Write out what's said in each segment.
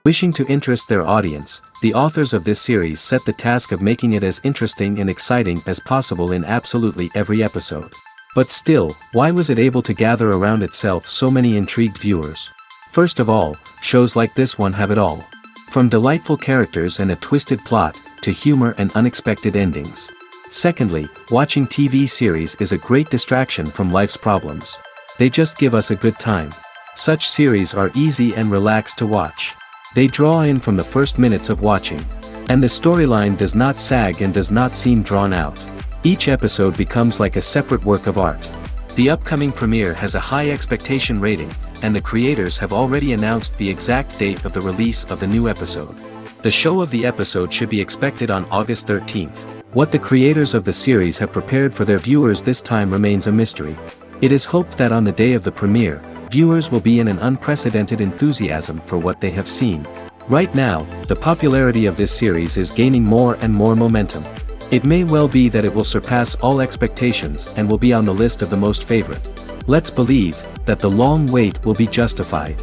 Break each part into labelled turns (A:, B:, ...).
A: Wishing to interest their audience, the authors of this series set the task of making it as interesting and exciting as possible in absolutely every episode. But still, why was it able to gather around itself so many intrigued viewers? First of all, shows like this one have it all. From delightful characters and a twisted plot, to humor and unexpected endings. Secondly, watching TV series is a great distraction from life's problems. They just give us a good time. Such series are easy and relaxed to watch. They draw in from the first minutes of watching. And the storyline does not sag and does not seem drawn out. Each episode becomes like a separate work of art. The upcoming premiere has a high expectation rating, and the creators have already announced the exact date of the release of the new episode. The show of the episode should be expected on August 13th. What the creators of the series have prepared for their viewers this time remains a mystery. It is hoped that on the day of the premiere, viewers will be in an unprecedented enthusiasm for what they have seen. Right now, the popularity of this series is gaining more and more momentum. It may well be that it will surpass all expectations and will be on the list of the most favorite. Let's believe that the long wait will be justified.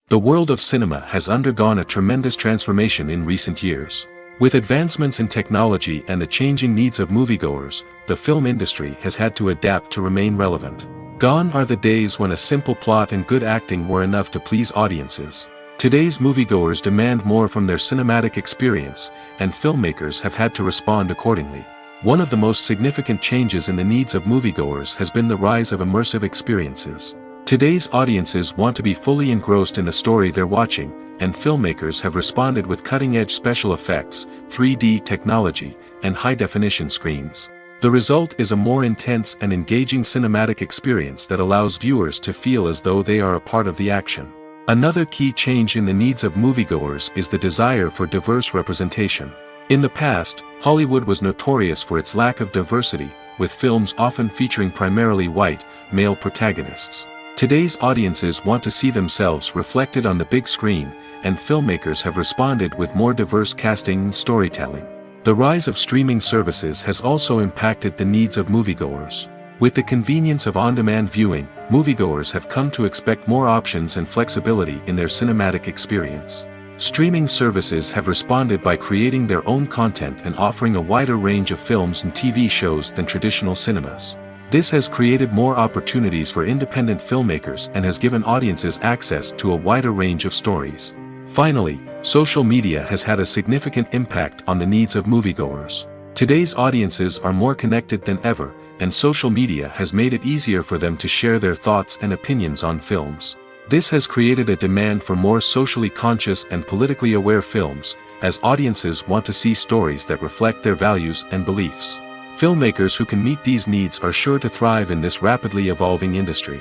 B: The world of cinema has undergone a tremendous transformation in recent years. With advancements in technology and the changing needs of moviegoers, the film industry has had to adapt to remain relevant. Gone are the days when a simple plot and good acting were enough to please audiences. Today's moviegoers demand more from their cinematic experience, and filmmakers have had to respond accordingly. One of the most significant changes in the needs of moviegoers has been the rise of immersive experiences. Today's audiences want to be fully engrossed in the story they're watching, and filmmakers have responded with cutting-edge special effects, 3D technology, and high-definition screens. The result is a more intense and engaging cinematic experience that allows viewers to feel as though they are a part of the action. Another key change in the needs of moviegoers is the desire for diverse representation. In the past, Hollywood was notorious for its lack of diversity, with films often featuring primarily white, male protagonists. Today's audiences want to see themselves reflected on the big screen, and filmmakers have responded with more diverse casting and storytelling. The rise of streaming services has also impacted the needs of moviegoers. With the convenience of on-demand viewing, moviegoers have come to expect more options and flexibility in their cinematic experience. Streaming services have responded by creating their own content and offering a wider range of films and TV shows than traditional cinemas. This has created more opportunities for independent filmmakers and has given audiences access to a wider range of stories. Finally, social media has had a significant impact on the needs of moviegoers. Today's audiences are more connected than ever, and social media has made it easier for them to share their thoughts and opinions on films. This has created a demand for more socially conscious and politically aware films, as audiences want to see stories that reflect their values and beliefs. Filmmakers who can meet these needs are sure to thrive in this rapidly evolving industry.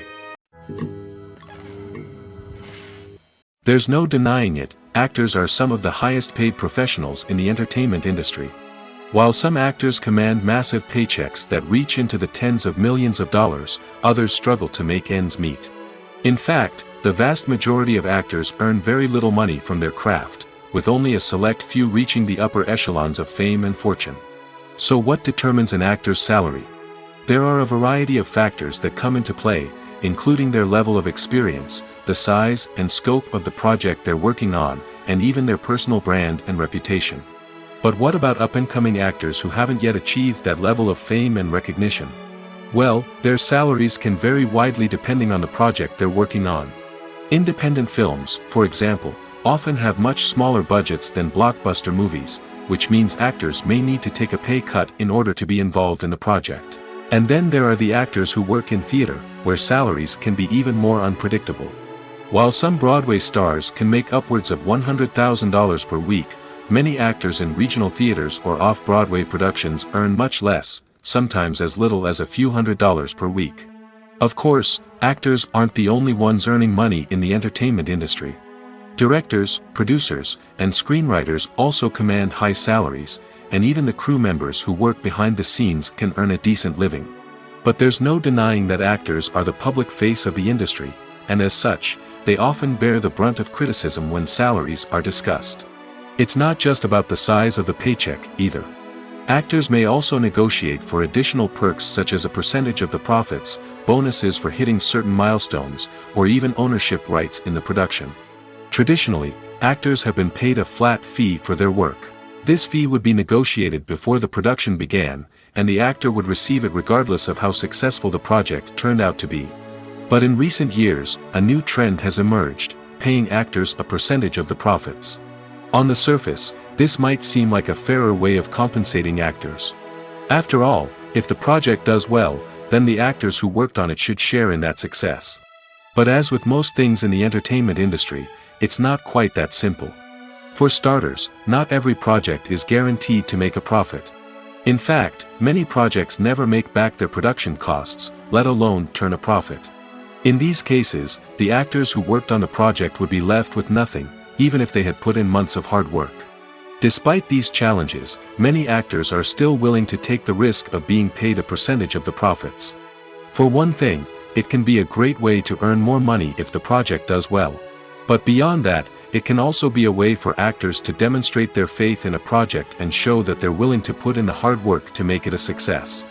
B: There's no denying it, actors are some of the highest paid professionals in the entertainment industry. While some actors command massive paychecks that reach into the tens of millions of dollars, others struggle to make ends meet. In fact, the vast majority of actors earn very little money from their craft, with only a select few reaching the upper echelons of fame and fortune. So what determines an actor's salary? There are a variety of factors that come into play, including their level of experience, the size and scope of the project they're working on, and even their personal brand and reputation. But what about up-and-coming actors who haven't yet achieved that level of fame and recognition? Well, their salaries can vary widely depending on the project they're working on. Independent films, for example, often have much smaller budgets than blockbuster movies, which means actors may need to take a pay cut in order to be involved in the project. And then there are the actors who work in theater, where salaries can be even more unpredictable. While some Broadway stars can make upwards of $100,000 per week, many actors in regional theaters or off-Broadway productions earn much less, sometimes as little as a few $100s per week. Of course, actors aren't the only ones earning money in the entertainment industry. Directors, producers, and screenwriters also command high salaries, and even the crew members who work behind the scenes can earn a decent living. But there's no denying that actors are the public face of the industry, and as such, they often bear the brunt of criticism when salaries are discussed. It's not just about the size of the paycheck, either. Actors may also negotiate for additional perks such as a percentage of the profits, bonuses for hitting certain milestones, or even ownership rights in the production. Traditionally, actors have been paid a flat fee for their work. This fee would be negotiated before the production began, and the actor would receive it regardless of how successful the project turned out to be. But in recent years, a new trend has emerged, paying actors a percentage of the profits. On the surface, this might seem like a fairer way of compensating actors. After all, if the project does well, then the actors who worked on it should share in that success. But as with most things in the entertainment industry, it's not quite that simple. For starters, not every project is guaranteed to make a profit. In fact, many projects never make back their production costs, let alone turn a profit. In these cases, the actors who worked on the project would be left with nothing, even if they had put in months of hard work. Despite these challenges, many actors are still willing to take the risk of being paid a percentage of the profits. For one thing, it can be a great way to earn more money if the project does well. But beyond that, it can also be a way for actors to demonstrate their faith in a project and show that they're willing to put in the hard work to make it a success.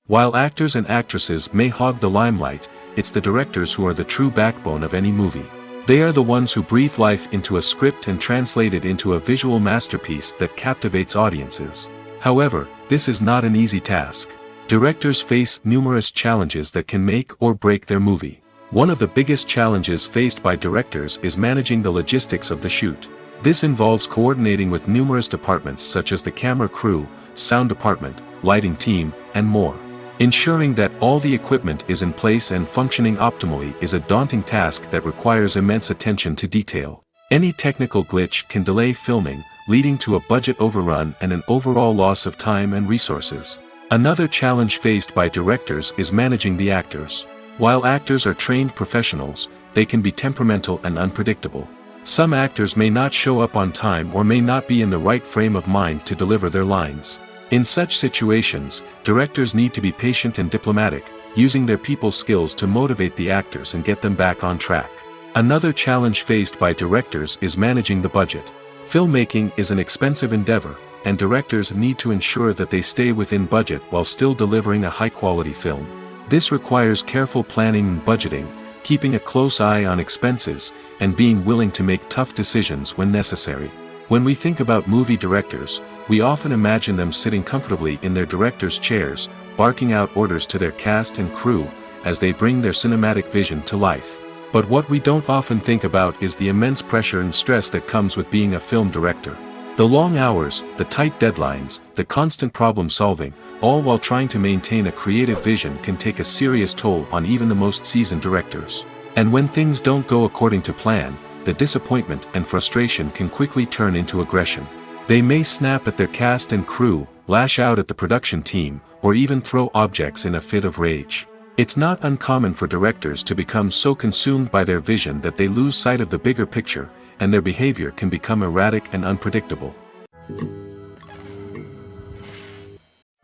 B: While actors and actresses may hog the limelight, it's the directors who are the true backbone of any movie. They are the ones who breathe life into a script and translate it into a visual masterpiece that captivates audiences. However, this is not an easy task. Directors face numerous challenges that can make or break their movie. One of the biggest challenges faced by directors is managing the logistics of the shoot. This involves coordinating with numerous departments such as the camera crew, sound department, lighting team, and more. Ensuring that all the equipment is in place and functioning optimally is a daunting task that requires immense attention to detail. Any technical glitch can delay filming, leading to a budget overrun and an overall loss of time and resources. Another challenge faced by directors is managing the actors. While actors are trained professionals, they can be temperamental and unpredictable. Some actors may not show up on time or may not be in the right frame of mind to deliver their lines. In such situations, directors need to be patient and diplomatic, using their people skills to motivate the actors and get them back on track. Another challenge faced by directors is managing the budget. Filmmaking is an expensive endeavor, and directors need to ensure that they stay within budget while still delivering a high-quality film. This requires careful planning and budgeting, keeping a close eye on expenses, and being willing to make tough decisions when necessary. When we think about movie directors, we often imagine them sitting comfortably in their director's chairs, barking out orders to their cast and crew, as they bring their cinematic vision to life. But what we don't often think about is the immense pressure and stress that comes with being a film director. The long hours, the tight deadlines, the constant problem solving, all while trying to maintain a creative vision can take a serious toll on even the most seasoned directors. And when things don't go according to plan, the disappointment and frustration can quickly turn into aggression. They may snap at their cast and crew, lash out at the production team, or even throw objects in a fit of rage. It's not uncommon for directors to become so consumed by their vision that they lose sight of the bigger picture, and their behavior can become erratic and unpredictable.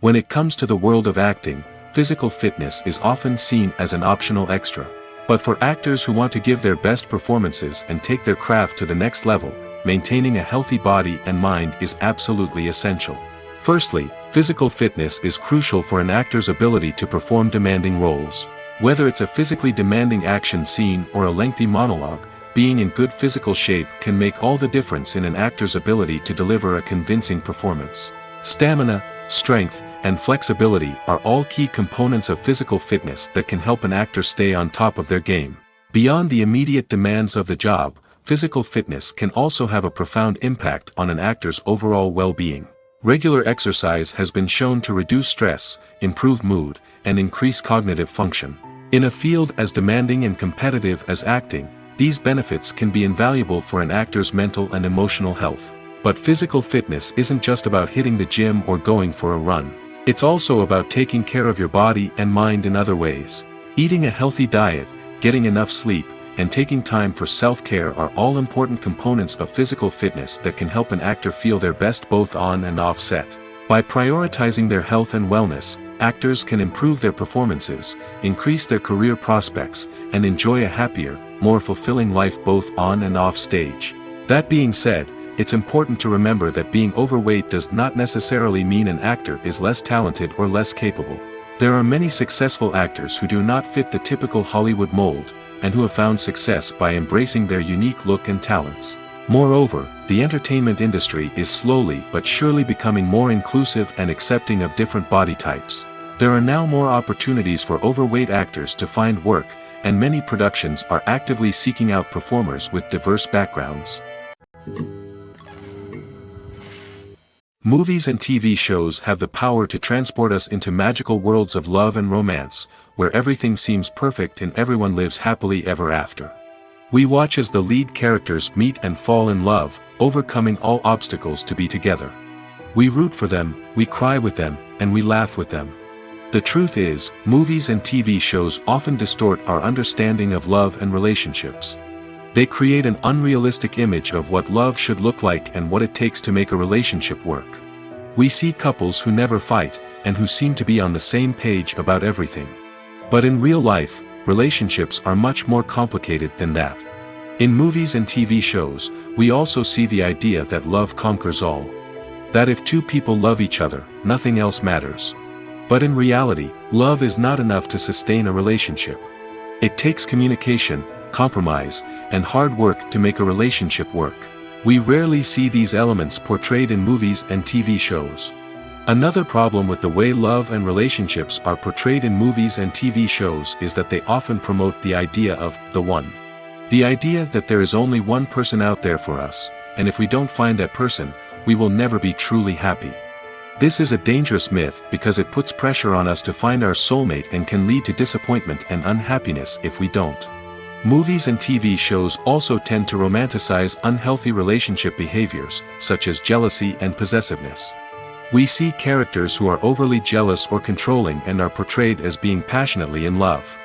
B: When it comes to the world of acting, physical fitness is often seen as an optional extra. But for actors who want to give their best performances and take their craft to the next level, maintaining a healthy body and mind is absolutely essential. Firstly, physical fitness is crucial for an actor's ability to perform demanding roles. Whether it's a physically demanding action scene or a lengthy monologue, being in good physical shape can make all the difference in an actor's ability to deliver a convincing performance. Stamina, strength, and flexibility are all key components of physical fitness that can help an actor stay on top of their game. Beyond the immediate demands of the job, physical fitness can also have a profound impact on an actor's overall well-being. Regular exercise has been shown to reduce stress, improve mood, and increase cognitive function. In a field as demanding and competitive as acting, these benefits can be invaluable for an actor's mental and emotional health. But physical fitness isn't just about hitting the gym or going for a run. It's also about taking care of your body and mind in other ways. Eating a healthy diet, getting enough sleep, and taking time for self-care are all important components of physical fitness that can help an actor feel their best both on and off set. By prioritizing their health and wellness, actors can improve their performances, increase their career prospects, and enjoy a happier, more fulfilling life both on and off stage. That being said, it's important to remember that being overweight does not necessarily mean an actor is less talented or less capable. There are many successful actors who do not fit the typical Hollywood mold, and who have found success by embracing their unique look and talents. Moreover, the entertainment industry is slowly but surely becoming more inclusive and accepting of different body types. There are now more opportunities for overweight actors to find work, and many productions are actively seeking out performers with diverse backgrounds. Movies and TV shows have the power to transport us into magical worlds of love and romance, where everything seems perfect and everyone lives happily ever after. We watch as the lead characters meet and fall in love, overcoming all obstacles to be together. We root for them, we cry with them, and we laugh with them. The truth is, movies and TV shows often distort our understanding of love and relationships. They create an unrealistic image of what love should look like and what it takes to make a relationship work. We see couples who never fight, and who seem to be on the same page about everything. But in real life, relationships are much more complicated than that. In movies and TV shows, we also see the idea that love conquers all. That if two people love each other, nothing else matters. But in reality, love is not enough to sustain a relationship. It takes communication, compromise, and hard work to make a relationship work. We rarely see these elements portrayed in movies and TV shows. Another problem with the way love and relationships are portrayed in movies and TV shows is that they often promote the idea of the one. The idea that there is only one person out there for us, and if we don't find that person, we will never be truly happy. This is a dangerous myth because it puts pressure on us to find our soulmate and can lead to disappointment and unhappiness if we don't. Movies and TV shows also tend to romanticize unhealthy relationship behaviors, such as jealousy and possessiveness. We see characters who are overly jealous or controlling and are portrayed as being passionately in love.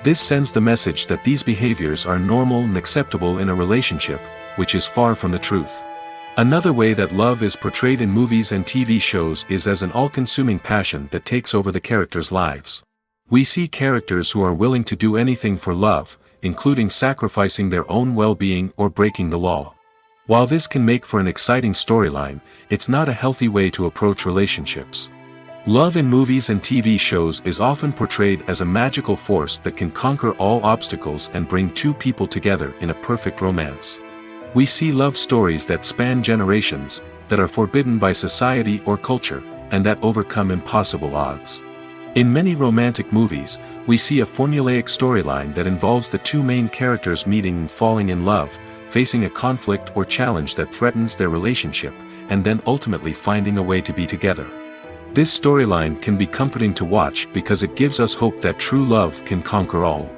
B: This sends the message that these behaviors are normal and acceptable in a relationship, which is far from the truth. Another way that love is portrayed in movies and TV shows is as an all-consuming passion that takes over the characters' lives. We see characters who are willing to do anything for love, including sacrificing their own well-being or breaking the law. While this can make for an exciting storyline, it's not a healthy way to approach relationships. Love in movies and TV shows is often portrayed as a magical force that can conquer all obstacles and bring two people together in a perfect romance. We see love stories that span generations, that are forbidden by society or culture, and that overcome impossible odds. In many romantic movies, we see a formulaic storyline that involves the two main characters meeting and falling in love, facing a conflict or challenge that threatens their relationship, and then ultimately finding a way to be together. This storyline can be comforting to watch because it gives us hope that true love can conquer all.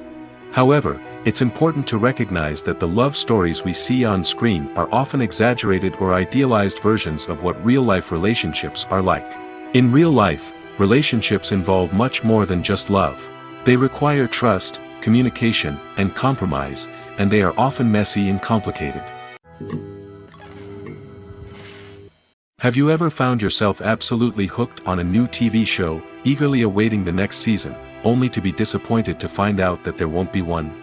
B: However, it's important to recognize that the love stories we see on screen are often exaggerated or idealized versions of what real-life relationships are like. In real life, relationships involve much more than just love. They require trust, communication, and compromise, and they are often messy and complicated. Have you ever found yourself absolutely hooked on a new TV show, eagerly awaiting the next season, only to be disappointed to find out that there won't be one?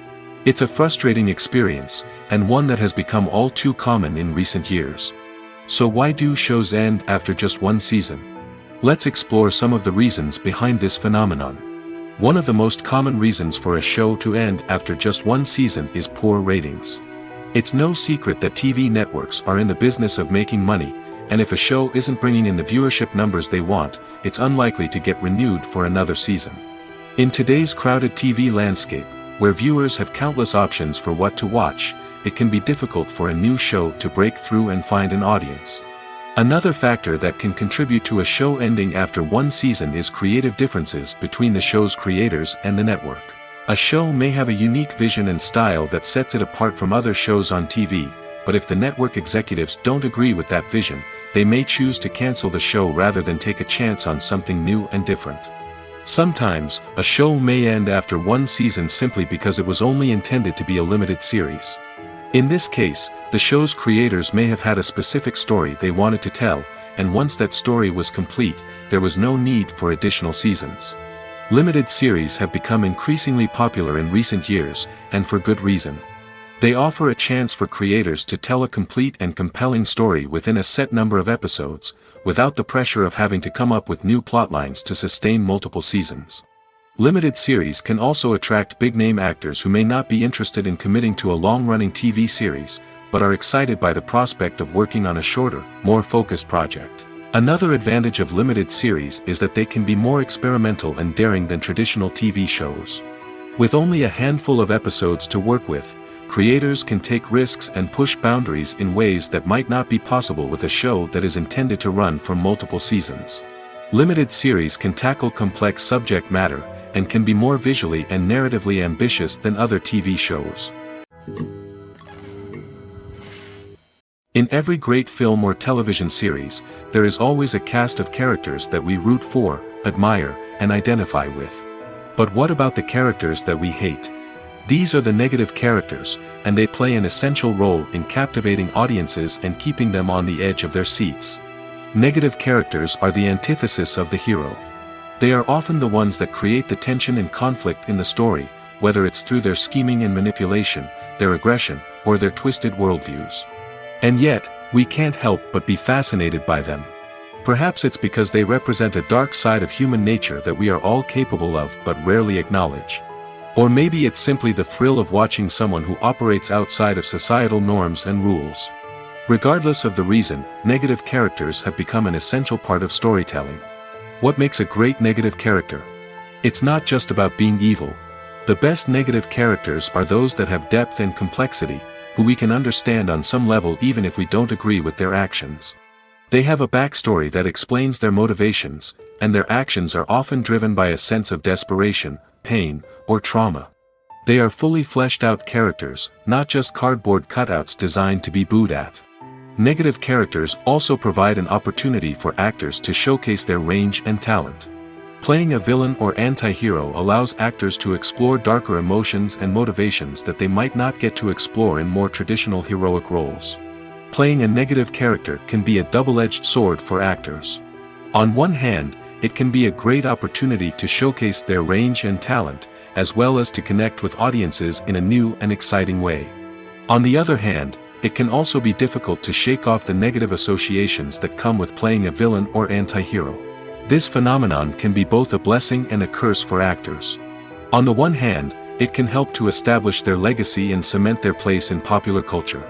B: It's a frustrating experience, and one that has become all too common in recent years. So why do shows end after just one season? Let's explore some of the reasons behind this phenomenon. One of the most common reasons for a show to end after just one season is poor ratings. It's no secret that TV networks are in the business of making money, and if a show isn't bringing in the viewership numbers they want, it's unlikely to get renewed for another season. In today's crowded TV landscape, where viewers have countless options for what to watch, it can be difficult for a new show to break through and find an audience. Another factor that can contribute to a show ending after one season is creative differences between the show's creators and the network. A show may have a unique vision and style that sets it apart from other shows on TV, but if the network executives don't agree with that vision, they may choose to cancel the show rather than take a chance on something new and different. Sometimes, a show may end after one season simply because it was only intended to be a limited series. In this case, the show's creators may have had a specific story they wanted to tell, and once that story was complete, there was no need for additional seasons. Limited series have become increasingly popular in recent years, and for good reason. They offer a chance for creators to tell a complete and compelling story within a set number of episodes, without the pressure of having to come up with new plotlines to sustain multiple seasons. Limited series can also attract big-name actors who may not be interested in committing to a long-running TV series, but are excited by the prospect of working on a shorter, more focused project. Another advantage of limited series is that they can be more experimental and daring than traditional TV shows. With only a handful of episodes to work with, creators can take risks and push boundaries in ways that might not be possible with a show that is intended to run for multiple seasons. Limited series can tackle complex subject matter, and can be more visually and narratively ambitious than other TV shows. In every great film or television series, there is always a cast of characters that we root for, admire, and identify with. But what about the characters that we hate? These are the negative characters, and they play an essential role in captivating audiences and keeping them on the edge of their seats. Negative characters are the antithesis of the hero. They are often the ones that create the tension and conflict in the story, whether it's through their scheming and manipulation, their aggression, or their twisted worldviews. And yet, we can't help but be fascinated by them. Perhaps it's because they represent a dark side of human nature that we are all capable of but rarely acknowledge. Or maybe it's simply the thrill of watching someone who operates outside of societal norms and rules. Regardless of the reason, negative characters have become an essential part of storytelling. What makes a great negative character? It's not just about being evil. The best negative characters are those that have depth and complexity, who we can understand on some level even if we don't agree with their actions. They have a backstory that explains their motivations, and their actions are often driven by a sense of desperation, pain, or trauma. They are fully fleshed out characters, not just cardboard cutouts designed to be booed at. Negative characters also provide an opportunity for actors to showcase their range and talent. Playing a villain or anti-hero allows actors to explore darker emotions and motivations that they might not get to explore in more traditional heroic roles. Playing a negative character can be a double-edged sword for actors. On one hand, it can be a great opportunity to showcase their range and talent, as well as to connect with audiences in a new and exciting way. On the other hand, it can also be difficult to shake off the negative associations that come with playing a villain or anti-hero. This phenomenon can be both a blessing and a curse for actors. On the one hand, it can help to establish their legacy and cement their place in popular culture.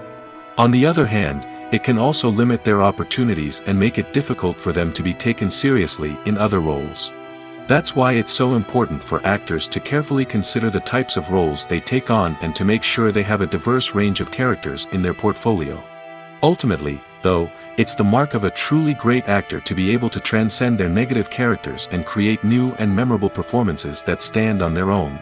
B: On the other hand, it can also limit their opportunities and make it difficult for them to be taken seriously in other roles. That's why it's so important for actors to carefully consider the types of roles they take on and to make sure they have a diverse range of characters in their portfolio. Ultimately, though, it's the mark of a truly great actor to be able to transcend their negative characters and create new and memorable performances that stand on their own.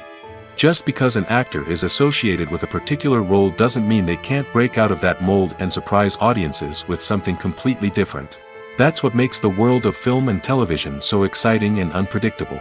B: Just because an actor is associated with a particular role doesn't mean they can't break out of that mold and surprise audiences with something completely different. That's what makes the world of film and television so exciting and unpredictable.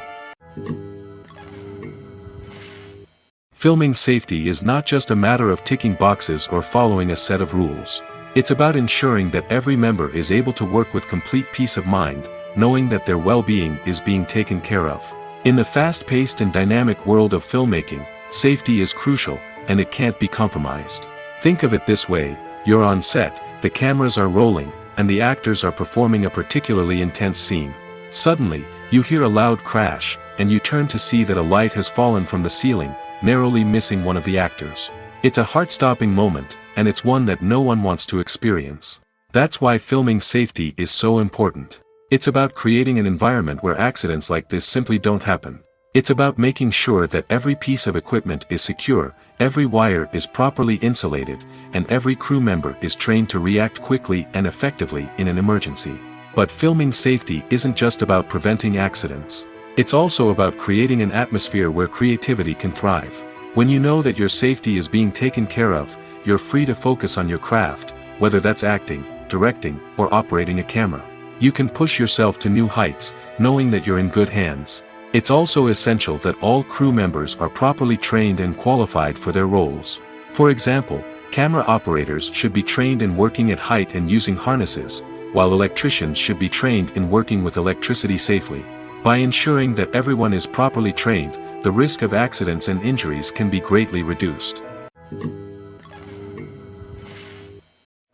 B: Filming safety is not just a matter of ticking boxes or following a set of rules. It's about ensuring that every member is able to work with complete peace of mind, knowing that their well-being is being taken care of. In the fast-paced and dynamic world of filmmaking, safety is crucial, and it can't be compromised. Think of it this way: you're on set, the cameras are rolling, and the actors are performing a particularly intense scene. Suddenly, you hear a loud crash, and you turn to see that a light has fallen from the ceiling, narrowly missing one of the actors. It's a heart-stopping moment, and it's one that no one wants to experience. That's why filming safety is so important. It's about creating an environment where accidents like this simply don't happen. It's about making sure that every piece of equipment is secure, every wire is properly insulated, and every crew member is trained to react quickly and effectively in an emergency. But filming safety isn't just about preventing accidents. It's also about creating an atmosphere where creativity can thrive. When you know that your safety is being taken care of, you're free to focus on your craft, whether that's acting, directing, or operating a camera. You can push yourself to new heights, knowing that you're in good hands. It's also essential that all crew members are properly trained and qualified for their roles. For example, camera operators should be trained in working at height and using harnesses, while electricians should be trained in working with electricity safely. By ensuring that everyone is properly trained, the risk of accidents and injuries can be greatly reduced.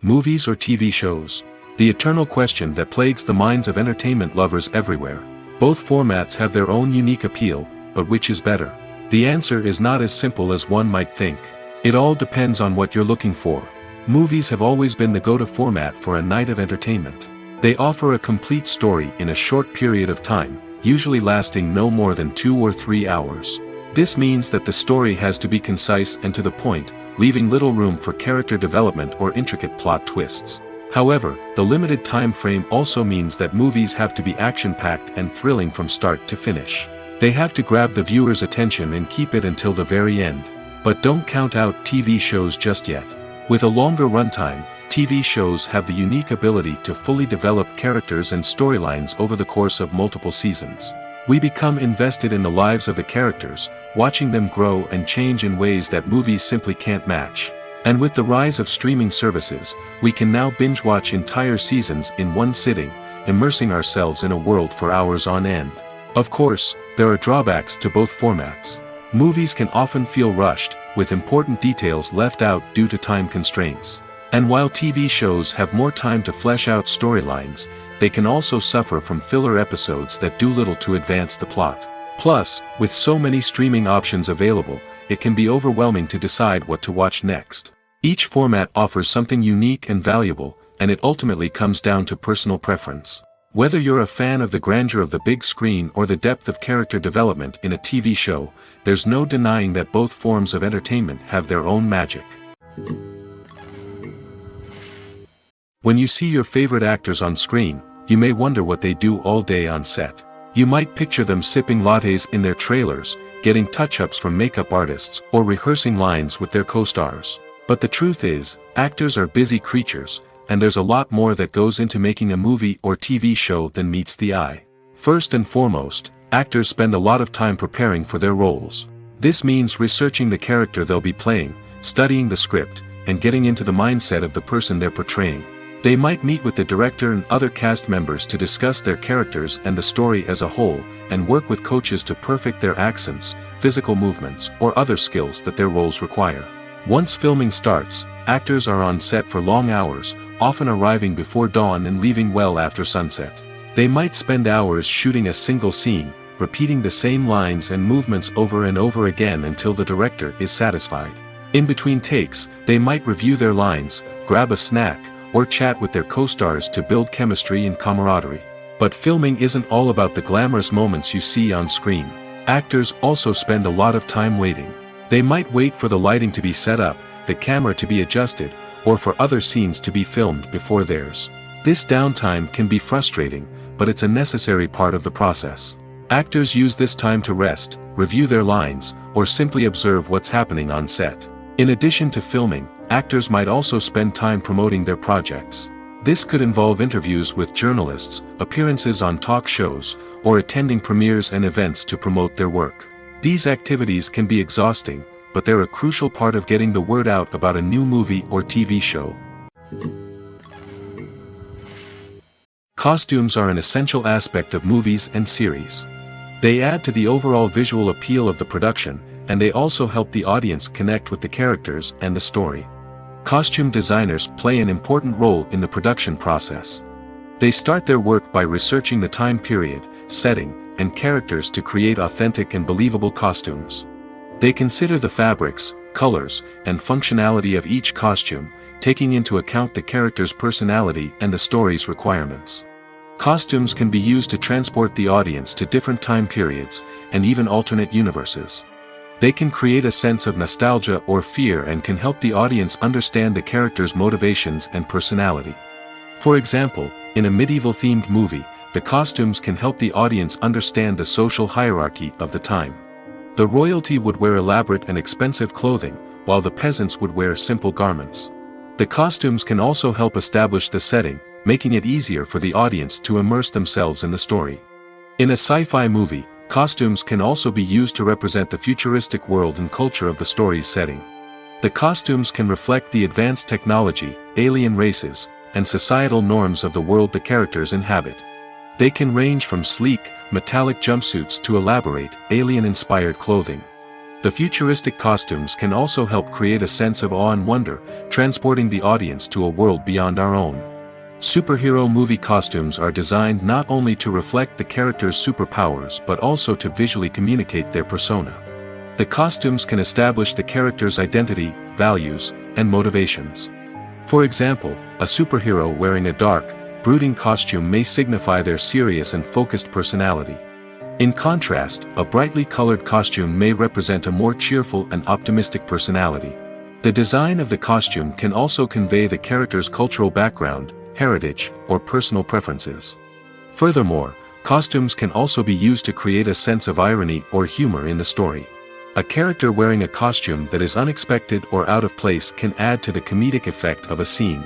B: Movies or TV shows? The eternal question that plagues the minds of entertainment lovers everywhere. Both formats have their own unique appeal, but which is better? The answer is not as simple as one might think. It all depends on what you're looking for. Movies have always been the go-to format for a night of entertainment. They offer a complete story in a short period of time, usually lasting no more than 2 or 3 hours. This means that the story has to be concise and to the point, leaving little room for character development or intricate plot twists. However, the limited time frame also means that movies have to be action-packed and thrilling from start to finish. They have to grab the viewer's attention and keep it until the very end. But don't count out TV shows just yet. With a longer runtime, TV shows have the unique ability to fully develop characters and storylines over the course of multiple seasons. We become invested in the lives of the characters, watching them grow and change in ways that movies simply can't match. And with the rise of streaming services, we can now binge-watch entire seasons in one sitting, immersing ourselves in a world for hours on end. Of course, there are drawbacks to both formats. Movies can often feel rushed, with important details left out due to time constraints. And while TV shows have more time to flesh out storylines, they can also suffer from filler episodes that do little to advance the plot. Plus, with so many streaming options available, it can be overwhelming to decide what to watch next. Each format offers something unique and valuable, and it ultimately comes down to personal preference. Whether you're a fan of the grandeur of the big screen or the depth of character development in a TV show, there's no denying that both forms of entertainment have their own magic. When you see your favorite actors on screen, you may wonder what they do all day on set. You might picture them sipping lattes in their trailers, getting touch-ups from makeup artists, or rehearsing lines with their co-stars. But the truth is, actors are busy creatures, and there's a lot more that goes into making a movie or TV show than meets the eye. First and foremost, actors spend a lot of time preparing for their roles. This means researching the character they'll be playing, studying the script, and getting into the mindset of the person they're portraying. They might meet with the director and other cast members to discuss their characters and the story as a whole, and work with coaches to perfect their accents, physical movements, or other skills that their roles require. Once filming starts, actors are on set for long hours, often arriving before dawn and leaving well after sunset. They might spend hours shooting a single scene, repeating the same lines and movements over and over again until the director is satisfied. In between takes, they might review their lines, grab a snack, or chat with their co-stars to build chemistry and camaraderie. But filming isn't all about the glamorous moments you see on screen. Actors also spend a lot of time waiting. They might wait for the lighting to be set up, the camera to be adjusted, or for other scenes to be filmed before theirs. This downtime can be frustrating, but it's a necessary part of the process. Actors use this time to rest, review their lines, or simply observe what's happening on set. In addition to filming, actors might also spend time promoting their projects. This could involve interviews with journalists, appearances on talk shows, or attending premieres and events to promote their work. These activities can be exhausting, but they're a crucial part of getting the word out about a new movie or TV show. Costumes are an essential aspect of movies and series. They add to the overall visual appeal of the production, and they also help the audience connect with the characters and the story. Costume designers play an important role in the production process. They start their work by researching the time period, setting, and characters to create authentic and believable costumes. They consider the fabrics, colors, and functionality of each costume, taking into account the character's personality and the story's requirements. Costumes can be used to transport the audience to different time periods, and even alternate universes. They can create a sense of nostalgia or fear and can help the audience understand the character's motivations and personality. For example, in a medieval-themed movie, the costumes can help the audience understand the social hierarchy of the time. The royalty would wear elaborate and expensive clothing, while the peasants would wear simple garments. The costumes can also help establish the setting, making it easier for the audience to immerse themselves in the story. In a sci-fi movie, costumes can also be used to represent the futuristic world and culture of the story's setting. The costumes can reflect the advanced technology, alien races, and societal norms of the world the characters inhabit. They can range from sleek, metallic jumpsuits to elaborate, alien-inspired clothing. The futuristic costumes can also help create a sense of awe and wonder, transporting the audience to a world beyond our own. Superhero movie costumes are designed not only to reflect the character's superpowers but also to visually communicate their persona. The costumes can establish the character's identity, values, and motivations. For example, a superhero wearing a dark, brooding costume may signify their serious and focused personality. In contrast, a brightly colored costume may represent a more cheerful and optimistic personality. The design of the costume can also convey the character's cultural background, heritage, or personal preferences. Furthermore, costumes can also be used to create a sense of irony or humor in the story. A character wearing a costume that is unexpected or out of place can add to the comedic effect of a scene.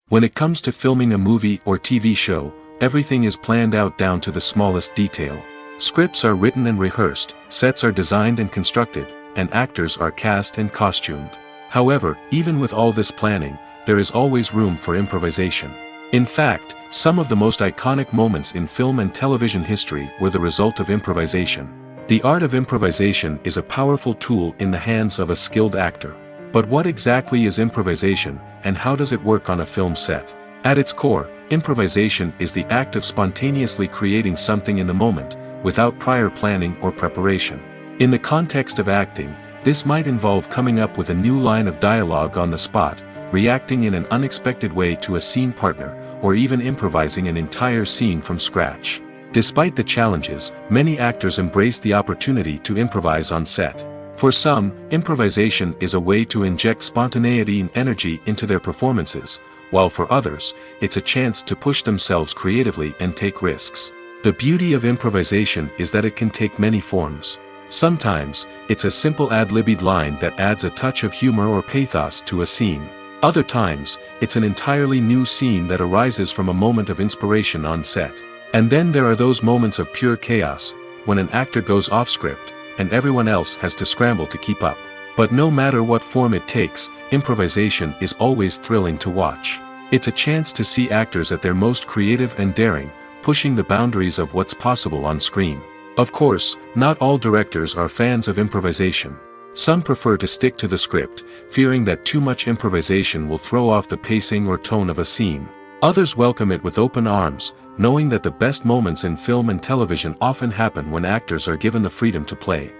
B: When it comes to filming a movie or TV show, everything is planned out down to the smallest detail. Scripts are written and rehearsed, sets are designed and constructed, and actors are cast and costumed. However, even with all this planning, there is always room for improvisation. In fact, some of the most iconic moments in film and television history were the result of improvisation. The art of improvisation is a powerful tool in the hands of a skilled actor. But what exactly is improvisation, and how does it work on a film set? At its core, improvisation is the act of spontaneously creating something in the moment, without prior planning or preparation. In the context of acting, this might involve coming up with a new line of dialogue on the spot, reacting in an unexpected way to a scene partner, or even improvising an entire scene from scratch. Despite the challenges, many actors embrace the opportunity to improvise on set. For some, improvisation is a way to inject spontaneity and energy into their performances, while for others, it's a chance to push themselves creatively and take risks. The beauty of improvisation is that it can take many forms. Sometimes, it's a simple ad-libbed line that adds a touch of humor or pathos to a scene. Other times, it's an entirely new scene that arises from a moment of inspiration on set. And then there are those moments of pure chaos, when an actor goes off script, and everyone else has to scramble to keep up. But no matter what form it takes, improvisation is always thrilling to watch. It's a chance to see actors at their most creative and daring, pushing the boundaries of what's possible on screen. Of course, not all directors are fans of improvisation. Some prefer to stick to the script, fearing that too much improvisation will throw off the pacing or tone of a scene. Others welcome it with open arms, knowing that the best moments in film and television often happen when actors are given the freedom to play.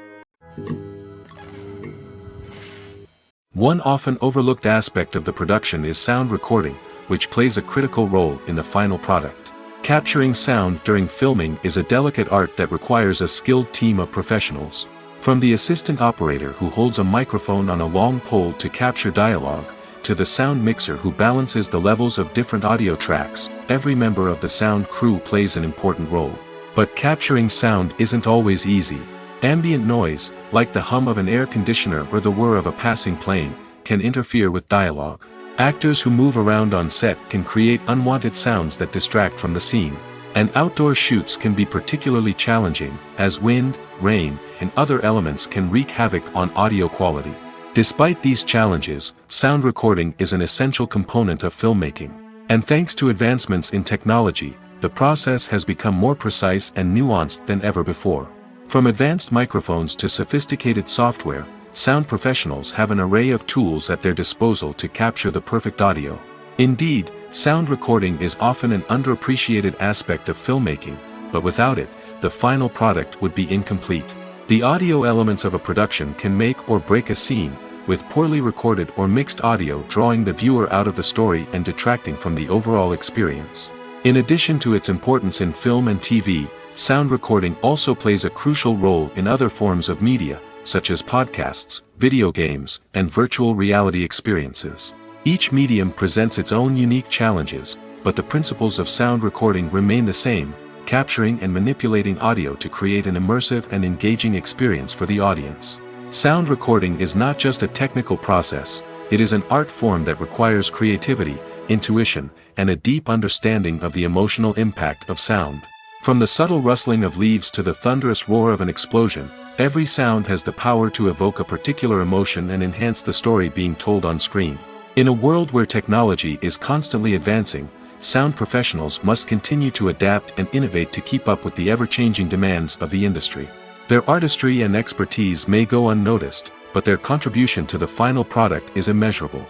B: One often overlooked aspect of the production is sound recording, which plays a critical role in the final product. Capturing sound during filming is a delicate art that requires a skilled team of professionals. From the assistant operator who holds a microphone on a long pole to capture dialogue, to the sound mixer who balances the levels of different audio tracks, every member of the sound crew plays an important role. But capturing sound isn't always easy. Ambient noise, like the hum of an air conditioner or the whir of a passing plane, can interfere with dialogue. Actors who move around on set can create unwanted sounds that distract from the scene. And outdoor shoots can be particularly challenging, as wind, rain, and other elements can wreak havoc on audio quality. Despite these challenges, sound recording is an essential component of filmmaking. And thanks to advancements in technology, the process has become more precise and nuanced than ever before. From advanced microphones to sophisticated software, sound professionals have an array of tools at their disposal to capture the perfect audio. Indeed, sound recording is often an underappreciated aspect of filmmaking, but without it, the final product would be incomplete. The audio elements of a production can make or break a scene, with poorly recorded or mixed audio drawing the viewer out of the story and detracting from the overall experience. In addition to its importance in film and TV, sound recording also plays a crucial role in other forms of media, such as podcasts, video games, and virtual reality experiences. Each medium presents its own unique challenges, but the principles of sound recording remain the same, capturing and manipulating audio to create an immersive and engaging experience for the audience. Sound recording is not just a technical process, it is an art form that requires creativity, intuition, and a deep understanding of the emotional impact of sound. From the subtle rustling of leaves to the thunderous roar of an explosion, every sound has the power to evoke a particular emotion and enhance the story being told on screen. In a world where technology is constantly advancing, sound professionals must continue to adapt and innovate to keep up with the ever-changing demands of the industry. Their artistry and expertise may go unnoticed, but their contribution to the final product is immeasurable.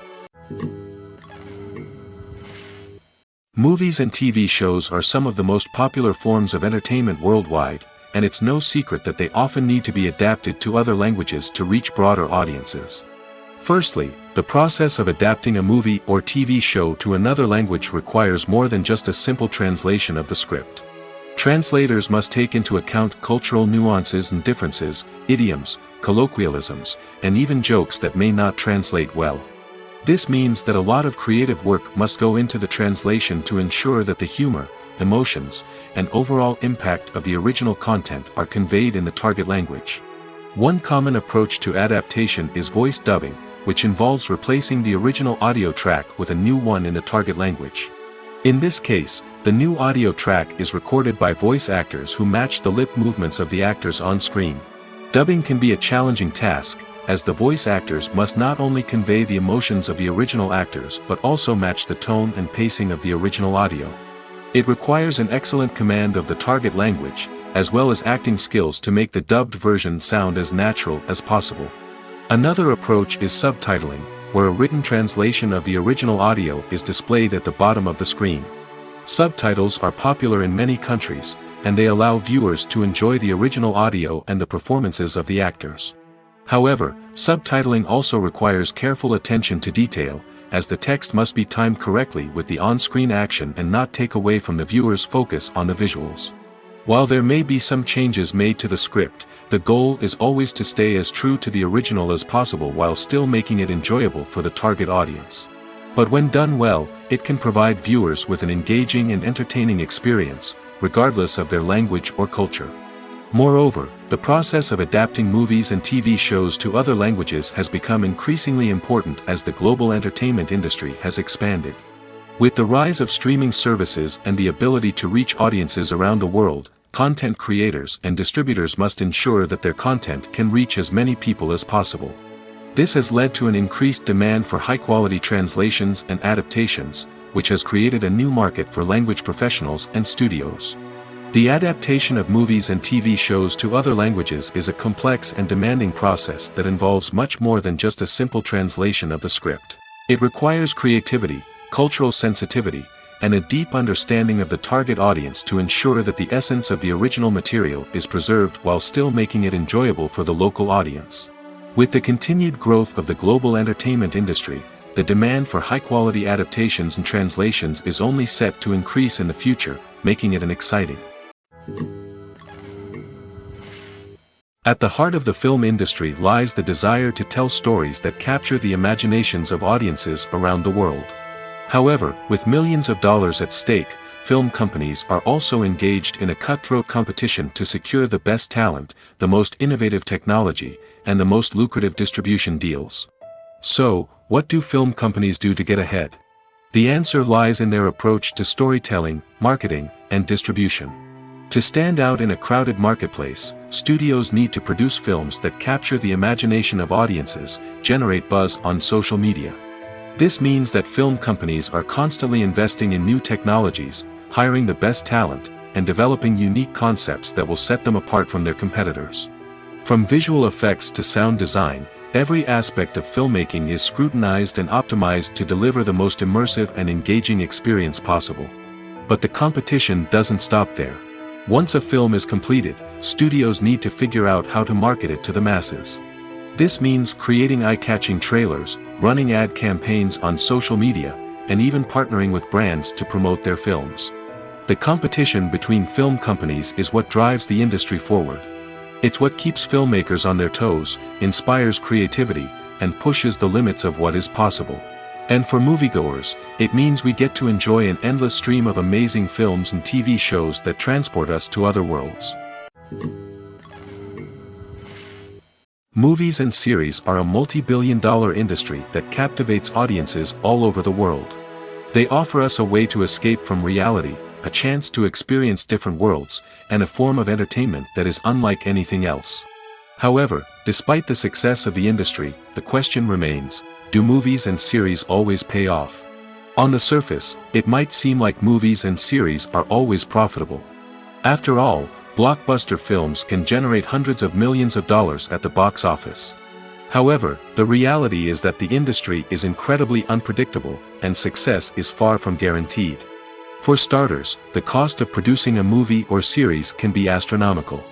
B: Movies and TV shows are some of the most popular forms of entertainment worldwide, and it's no secret that they often need to be adapted to other languages to reach broader audiences. Firstly, the process of adapting a movie or TV show to another language requires more than just a simple translation of the script. Translators must take into account cultural nuances and differences, idioms, colloquialisms, and even jokes that may not translate well. This means that a lot of creative work must go into the translation to ensure that the humor, emotions, and overall impact of the original content are conveyed in the target language. One common approach to adaptation is voice dubbing, which involves replacing the original audio track with a new one in the target language. In this case, the new audio track is recorded by voice actors who match the lip movements of the actors on screen. Dubbing can be a challenging task, as the voice actors must not only convey the emotions of the original actors but also match the tone and pacing of the original audio. It requires an excellent command of the target language, as well as acting skills to make the dubbed version sound as natural as possible. Another approach is subtitling, where a written translation of the original audio is displayed at the bottom of the screen. Subtitles are popular in many countries, and they allow viewers to enjoy the original audio and the performances of the actors. However, subtitling also requires careful attention to detail, as the text must be timed correctly with the on-screen action and not take away from the viewer's focus on the visuals. While there may be some changes made to the script, the goal is always to stay as true to the original as possible while still making it enjoyable for the target audience. But when done well, it can provide viewers with an engaging and entertaining experience, regardless of their language or culture. Moreover, the process of adapting movies and TV shows to other languages has become increasingly important as the global entertainment industry has expanded. With the rise of streaming services and the ability to reach audiences around the world, content creators and distributors must ensure that their content can reach as many people as possible. This has led to an increased demand for high-quality translations and adaptations, which has created a new market for language professionals and studios. The adaptation of movies and TV shows to other languages is a complex and demanding process that involves much more than just a simple translation of the script. It requires creativity, cultural sensitivity, and a deep understanding of the target audience to ensure that the essence of the original material is preserved while still making it enjoyable for the local audience. With the continued growth of the global entertainment industry, the demand for high-quality adaptations and translations is only set to increase in the future, making it an exciting. At the heart of the film industry lies the desire to tell stories that capture the imaginations of audiences around the world. However, with millions of dollars at stake, film companies are also engaged in a cutthroat competition to secure the best talent, the most innovative technology, and the most lucrative distribution deals. So, what do film companies do to get ahead? The answer lies in their approach to storytelling, marketing, and distribution. To stand out in a crowded marketplace, studios need to produce films that capture the imagination of audiences, generate buzz on social media. This means that film companies are constantly investing in new technologies, hiring the best talent, and developing unique concepts that will set them apart from their competitors. From visual effects to sound design, every aspect of filmmaking is scrutinized and optimized to deliver the most immersive and engaging experience possible. But the competition doesn't stop there. Once a film is completed, studios need to figure out how to market it to the masses. This means creating eye-catching trailers, running ad campaigns on social media, and even partnering with brands to promote their films. The competition between film companies is what drives the industry forward. It's what keeps filmmakers on their toes, inspires creativity, and pushes the limits of what is possible. And for moviegoers, it means we get to enjoy an endless stream of amazing films and TV shows that transport us to other worlds. Movies and series are a multi-billion-dollar industry that captivates audiences all over the world. They offer us a way to escape from reality, a chance to experience different worlds, and a form of entertainment that is unlike anything else. However, despite the success of the industry, the question remains, do movies and series always pay off? On the surface, it might seem like movies and series are always profitable. After all, blockbuster films can generate hundreds of millions of dollars at the box office. However, the reality is that the industry is incredibly unpredictable, and success is far from guaranteed. For starters, the cost of producing a movie or series can be astronomical.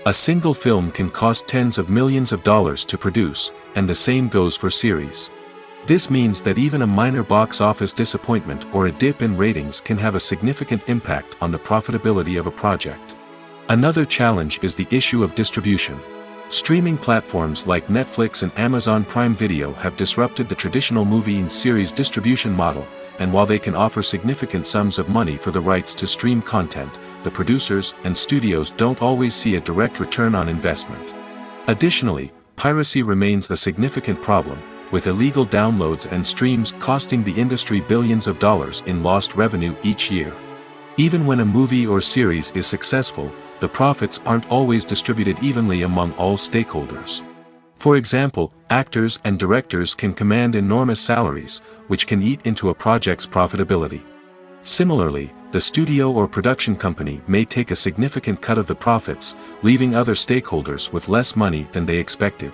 B: A single film can cost tens of millions of dollars to produce, and the same goes for series. This means that even a minor box office disappointment or a dip in ratings can have a significant impact on the profitability of a project. Another challenge is the issue of distribution. Streaming platforms like Netflix and Amazon Prime Video have disrupted the traditional movie and series distribution model, and while they can offer significant sums of money for the rights to stream content, the producers and studios don't always see a direct return on investment. Additionally, piracy remains a significant problem, with illegal downloads and streams costing the industry billions of dollars in lost revenue each year. Even when a movie or series is successful, the profits aren't always distributed evenly among all stakeholders. For example, actors and directors can command enormous salaries, which can eat into a project's profitability. Similarly, the studio or production company may take a significant cut of the profits, leaving other stakeholders with less money than they expected.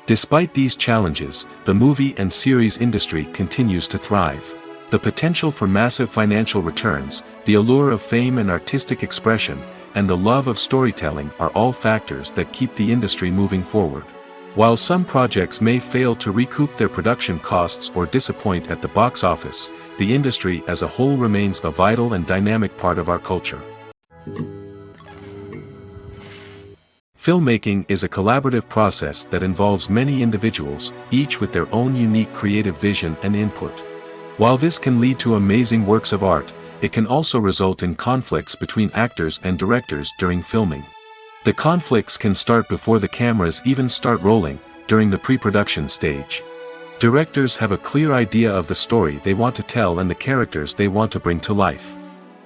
B: Despite these challenges, the movie and series industry continues to thrive. The potential for massive financial returns, the allure of fame and artistic expression, and the love of storytelling are all factors that keep the industry moving forward. While some projects may fail to recoup their production costs or disappoint at the box office, the industry as a whole remains a vital and dynamic part of our culture. Filmmaking is a collaborative process that involves many individuals, each with their own unique creative vision and input. While this can lead to amazing works of art, it can also result in conflicts between actors and directors during filming. The conflicts can start before the cameras even start rolling, during the pre-production stage. Directors have a clear idea of the story they want to tell and the characters they want to bring to life.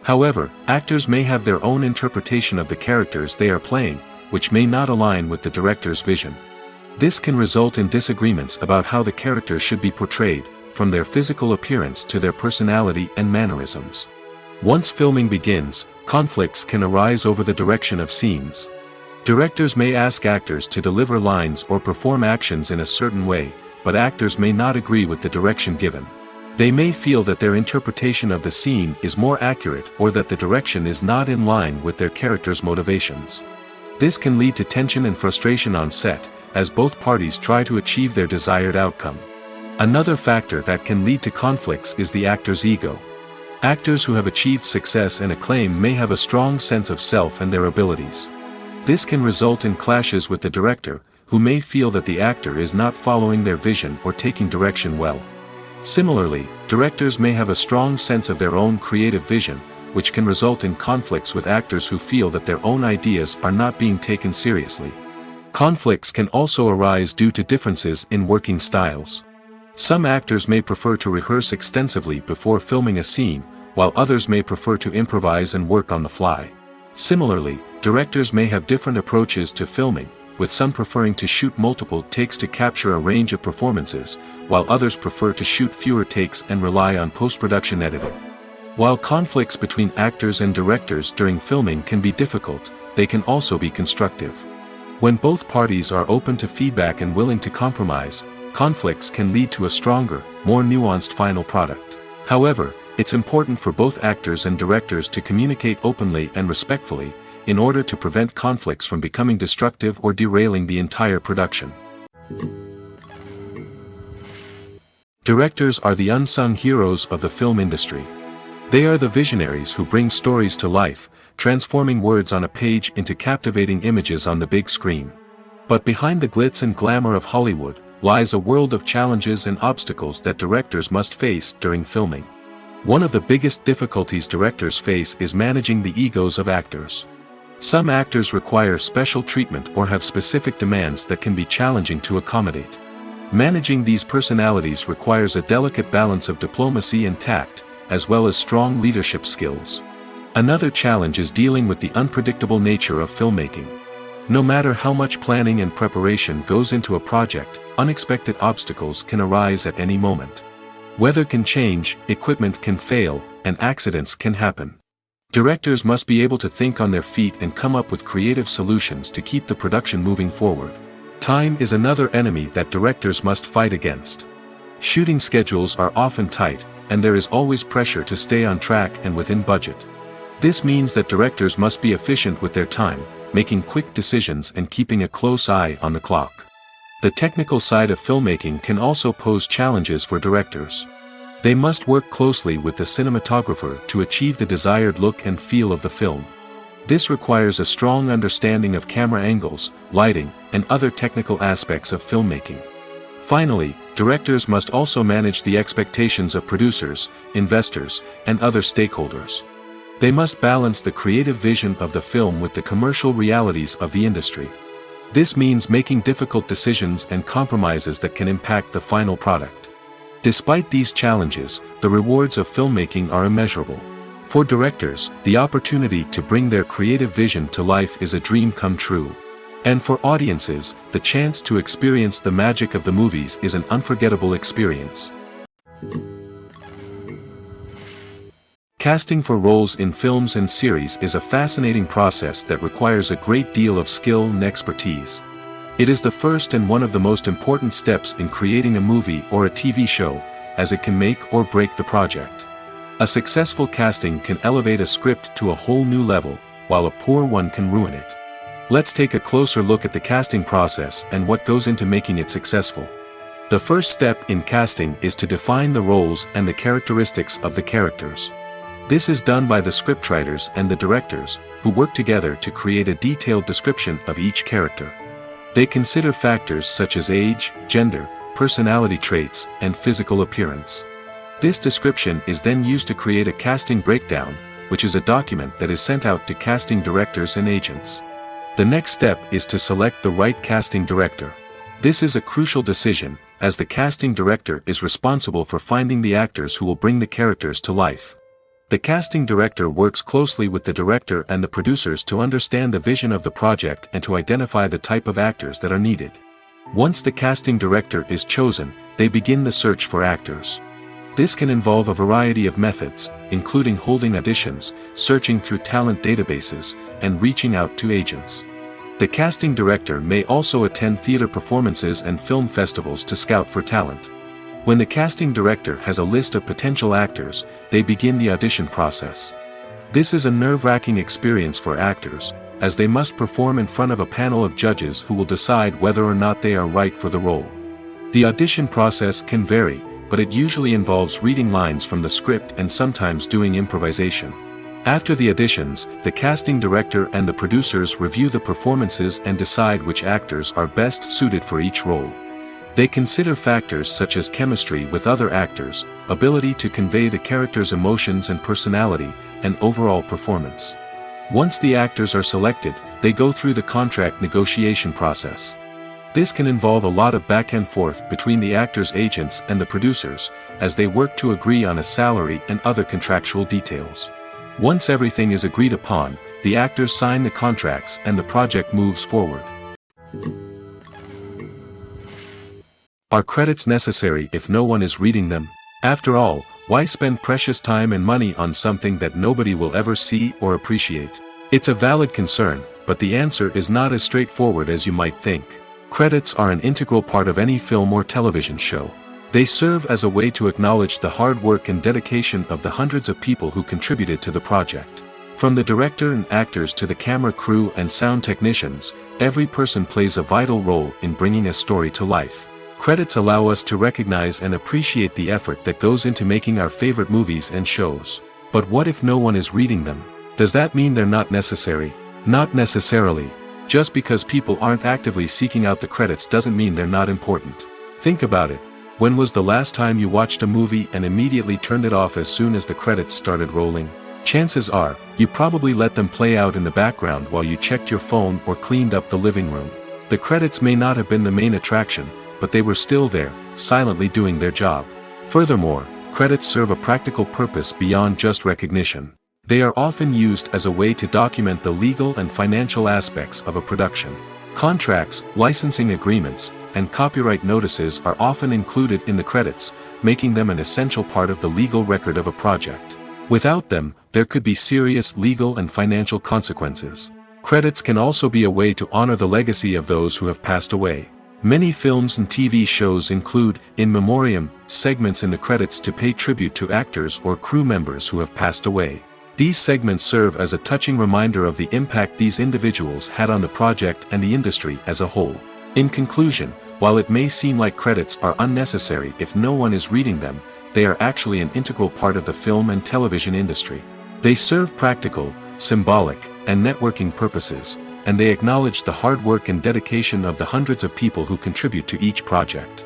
B: However, actors may have their own interpretation of the characters they are playing, which may not align with the director's vision. This can result in disagreements about how the characters should be portrayed, from their physical appearance to their personality and mannerisms. Once filming begins, conflicts can arise over the direction of scenes. Directors may ask actors to deliver lines or perform actions in a certain way, but actors may not agree with the direction given. They may feel that their interpretation of the scene is more accurate or that the direction is not in line with their character's motivations. This can lead to tension and frustration on set, as both parties try to achieve their desired outcome. Another factor that can lead to conflicts is the actor's ego. Actors who have achieved success and acclaim may have a strong sense of self and their abilities. This can result in clashes with the director, who may feel that the actor is not following their vision or taking direction well. Similarly, directors may have a strong sense of their own creative vision, which can result in conflicts with actors who feel that their own ideas are not being taken seriously. Conflicts can also arise due to differences in working styles. Some actors may prefer to rehearse extensively before filming a scene, while others may prefer to improvise and work on the fly. Similarly, directors may have different approaches to filming, with some preferring to shoot multiple takes to capture a range of performances, while others prefer to shoot fewer takes and rely on post-production editing. While conflicts between actors and directors during filming can be difficult, they can also be constructive. When both parties are open to feedback and willing to compromise, conflicts can lead to a stronger, more nuanced final product. However, it's important for both actors and directors to communicate openly and respectfully, in order to prevent conflicts from becoming destructive or derailing the entire production. Directors are the unsung heroes of the film industry. They are the visionaries who bring stories to life, transforming words on a page into captivating images on the big screen. But behind the glitz and glamour of Hollywood lies a world of challenges and obstacles that directors must face during filming. One of the biggest difficulties directors face is managing the egos of actors. Some actors require special treatment or have specific demands that can be challenging to accommodate. Managing these personalities requires a delicate balance of diplomacy and tact, as well as strong leadership skills. Another challenge is dealing with the unpredictable nature of filmmaking. No matter how much planning and preparation goes into a project, unexpected obstacles can arise at any moment. Weather can change, equipment can fail, and accidents can happen. Directors must be able to think on their feet and come up with creative solutions to keep the production moving forward. Time is another enemy that directors must fight against. Shooting schedules are often tight, and there is always pressure to stay on track and within budget. This means that directors must be efficient with their time, making quick decisions and keeping a close eye on the clock. The technical side of filmmaking can also pose challenges for directors. They must work closely with the cinematographer to achieve the desired look and feel of the film. This requires a strong understanding of camera angles, lighting, and other technical aspects of filmmaking. Finally, directors must also manage the expectations of producers, investors, and other stakeholders. They must balance the creative vision of the film with the commercial realities of the industry. This means making difficult decisions and compromises that can impact the final product. Despite these challenges, the rewards of filmmaking are immeasurable. For directors, the opportunity to bring their creative vision to life is a dream come true. And for audiences, the chance to experience the magic of the movies is an unforgettable experience. Casting for roles in films and series is a fascinating process that requires a great deal of skill and expertise. It is the first and one of the most important steps in creating a movie or a TV show, as it can make or break the project. A successful casting can elevate a script to a whole new level, while a poor one can ruin it. Let's take a closer look at the casting process and what goes into making it successful. The first step in casting is to define the roles and the characteristics of the characters. This is done by the scriptwriters and the directors, who work together to create a detailed description of each character. They consider factors such as age, gender, personality traits, and physical appearance. This description is then used to create a casting breakdown, which is a document that is sent out to casting directors and agents. The next step is to select the right casting director. This is a crucial decision, as the casting director is responsible for finding the actors who will bring the characters to life. The casting director works closely with the director and the producers to understand the vision of the project and to identify the type of actors that are needed. Once the casting director is chosen, they begin the search for actors. This can involve a variety of methods, including holding auditions, searching through talent databases, and reaching out to agents. The casting director may also attend theater performances and film festivals to scout for talent. When the casting director has a list of potential actors, they begin the audition process. This is a nerve-wracking experience for actors, as they must perform in front of a panel of judges who will decide whether or not they are right for the role. The audition process can vary, but it usually involves reading lines from the script and sometimes doing improvisation. After the auditions, the casting director and the producers review the performances and decide which actors are best suited for each role. They consider factors such as chemistry with other actors, ability to convey the character's emotions and personality, and overall performance. Once the actors are selected, they go through the contract negotiation process. This can involve a lot of back and forth between the actors' agents and the producers, as they work to agree on a salary and other contractual details. Once everything is agreed upon, the actors sign the contracts and the project moves forward. Are credits necessary if no one is reading them? After all, why spend precious time and money on something that nobody will ever see or appreciate? It's a valid concern, but the answer is not as straightforward as you might think. Credits are an integral part of any film or television show. They serve as a way to acknowledge the hard work and dedication of the hundreds of people who contributed to the project. From the director and actors to the camera crew and sound technicians, every person plays a vital role in bringing a story to life. Credits allow us to recognize and appreciate the effort that goes into making our favorite movies and shows. But what if no one is reading them? Does that mean they're not necessary? Not necessarily. Just because people aren't actively seeking out the credits doesn't mean they're not important. Think about it. When was the last time you watched a movie and immediately turned it off as soon as the credits started rolling? Chances are, you probably let them play out in the background while you checked your phone or cleaned up the living room. The credits may not have been the main attraction, but they were still there, silently doing their job. Furthermore, credits serve a practical purpose beyond just recognition. They are often used as a way to document the legal and financial aspects of a production. Contracts, licensing agreements, and copyright notices are often included in the credits, making them an essential part of the legal record of a project. Without them, there could be serious legal and financial consequences. Credits can also be a way to honor the legacy of those who have passed away. Many films and TV shows include, in memoriam, segments in the credits to pay tribute to actors or crew members who have passed away. These segments serve as a touching reminder of the impact these individuals had on the project and the industry as a whole. In conclusion, while it may seem like credits are unnecessary if no one is reading them, they are actually an integral part of the film and television industry. They serve practical, symbolic, and networking purposes, and they acknowledge the hard work and dedication of the hundreds of people who contribute to each project.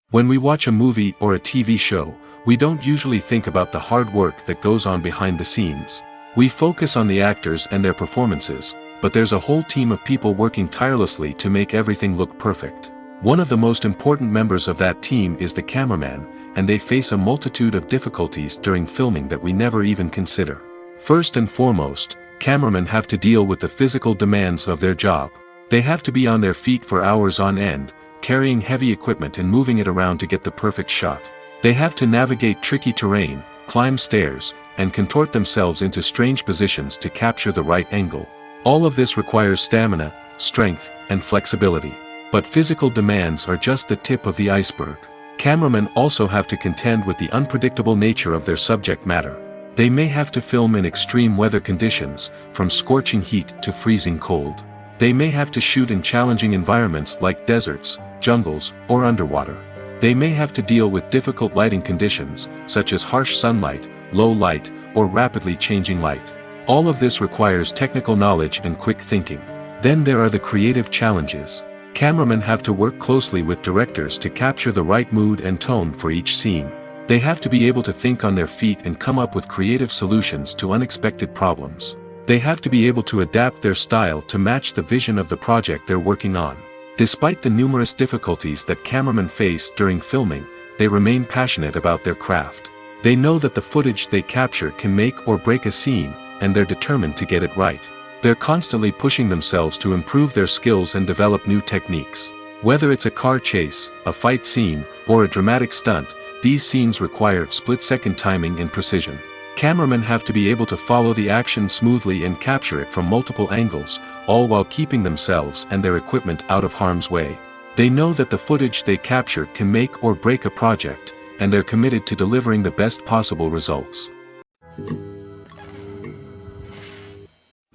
B: When we watch a movie or a TV show, we don't usually think about the hard work that goes on behind the scenes. We focus on the actors and their performances, but there's a whole team of people working tirelessly to make everything look perfect. One of the most important members of that team is the cameraman, and they face a multitude of difficulties during filming that we never even consider. First and foremost, cameramen have to deal with the physical demands of their job. They have to be on their feet for hours on end, carrying heavy equipment and moving it around to get the perfect shot. They have to navigate tricky terrain, climb stairs, and contort themselves into strange positions to capture the right angle. All of this requires stamina, strength, and flexibility. But physical demands are just the tip of the iceberg. Cameramen also have to contend with the unpredictable nature of their subject matter. They may have to film in extreme weather conditions, from scorching heat to freezing cold. They may have to shoot in challenging environments like deserts, jungles, or underwater. They may have to deal with difficult lighting conditions, such as harsh sunlight, low light, or rapidly changing light. All of this requires technical knowledge and quick thinking. Then there are the creative challenges. Cameramen have to work closely with directors to capture the right mood and tone for each scene. They have to be able to think on their feet and come up with creative solutions to unexpected problems. They have to be able to adapt their style to match the vision of the project they're working on. Despite the numerous difficulties that cameramen face during filming, they remain passionate about their craft. They know that the footage they capture can make or break a scene, and they're determined to get it right. They're constantly pushing themselves to improve their skills and develop new techniques. Whether it's a car chase, a fight scene, or a dramatic stunt, these scenes require split-second timing and precision. Cameramen have to be able to follow the action smoothly and capture it from multiple angles, all while keeping themselves and their equipment out of harm's way. They know that the footage they capture can make or break a project, and they're committed to delivering the best possible results.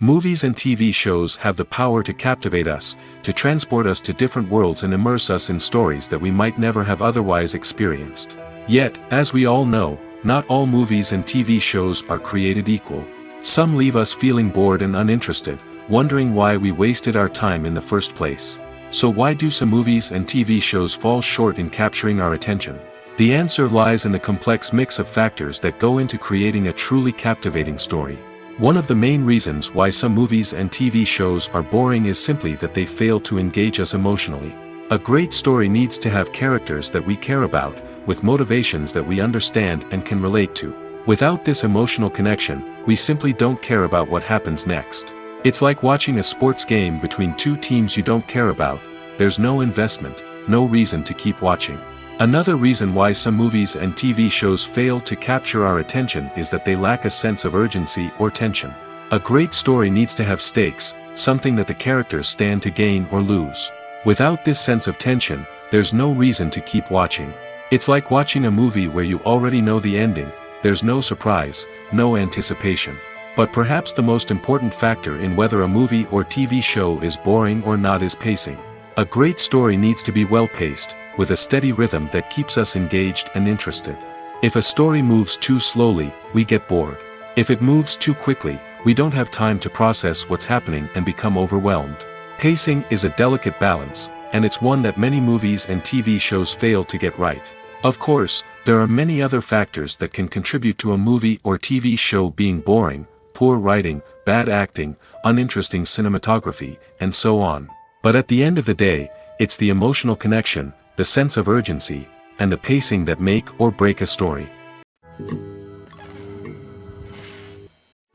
B: Movies and TV shows have the power to captivate us, to transport us to different worlds and immerse us in stories that we might never have otherwise experienced. Yet, as we all know, not all movies and TV shows are created equal. Some leave us feeling bored and uninterested, wondering why we wasted our time in the first place. So why do some movies and TV shows fall short in capturing our attention? The answer lies in the complex mix of factors that go into creating a truly captivating story. One of the main reasons why some movies and TV shows are boring is simply that they fail to engage us emotionally. A great story needs to have characters that we care about, with motivations that we understand and can relate to. Without this emotional connection, we simply don't care about what happens next. It's like watching a sports game between two teams you don't care about. There's no investment, no reason to keep watching. Another reason why some movies and TV shows fail to capture our attention is that they lack a sense of urgency or tension. A great story needs to have stakes, something that the characters stand to gain or lose. Without this sense of tension, there's no reason to keep watching. It's like watching a movie where you already know the ending. There's no surprise, no anticipation. But perhaps the most important factor in whether a movie or TV show is boring or not is pacing. A great story needs to be well-paced, with a steady rhythm that keeps us engaged and interested. If a story moves too slowly, we get bored. If it moves too quickly, we don't have time to process what's happening and become overwhelmed. Pacing is a delicate balance, and it's one that many movies and TV shows fail to get right. Of course, there are many other factors that can contribute to a movie or TV show being boring: poor writing, bad acting, uninteresting cinematography, and so on. But at the end of the day, it's the emotional connection, the sense of urgency, and the pacing that make or break a story.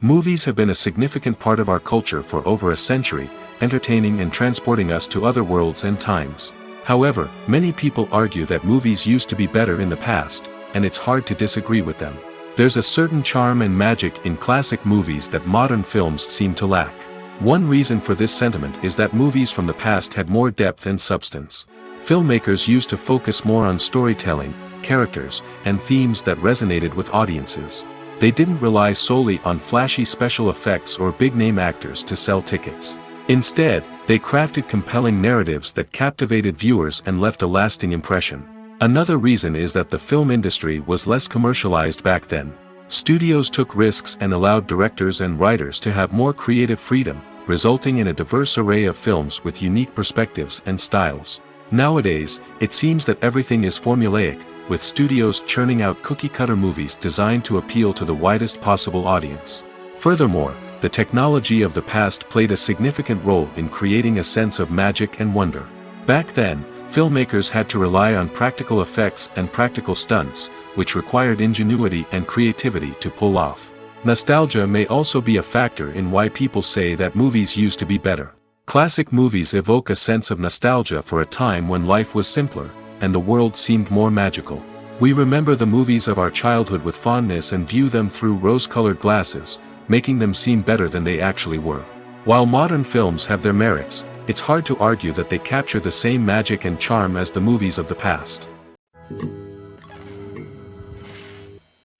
B: Movies have been a significant part of our culture for over a century, entertaining and transporting us to other worlds and times. However, many people argue that movies used to be better in the past, and it's hard to disagree with them. There's a certain charm and magic in classic movies that modern films seem to lack. One reason for this sentiment is that movies from the past had more depth and substance. Filmmakers used to focus more on storytelling, characters, and themes that resonated with audiences. They didn't rely solely on flashy special effects or big-name actors to sell tickets. Instead, they crafted compelling narratives that captivated viewers and left a lasting impression. Another reason is that the film industry was less commercialized back then. Studios took risks and allowed directors and writers to have more creative freedom, resulting in a diverse array of films with unique perspectives and styles. Nowadays, it seems that everything is formulaic, with studios churning out cookie-cutter movies designed to appeal to the widest possible audience. Furthermore, the technology of the past played a significant role in creating a sense of magic and wonder. Back then, filmmakers had to rely on practical effects and practical stunts, which required ingenuity and creativity to pull off. Nostalgia may also be a factor in why people say that movies used to be better. Classic movies evoke a sense of nostalgia for a time when life was simpler, and the world seemed more magical. We remember the movies of our childhood with fondness and view them through rose-colored glasses, making them seem better than they actually were. While modern films have their merits, it's hard to argue that they capture the same magic and charm as the movies of the past.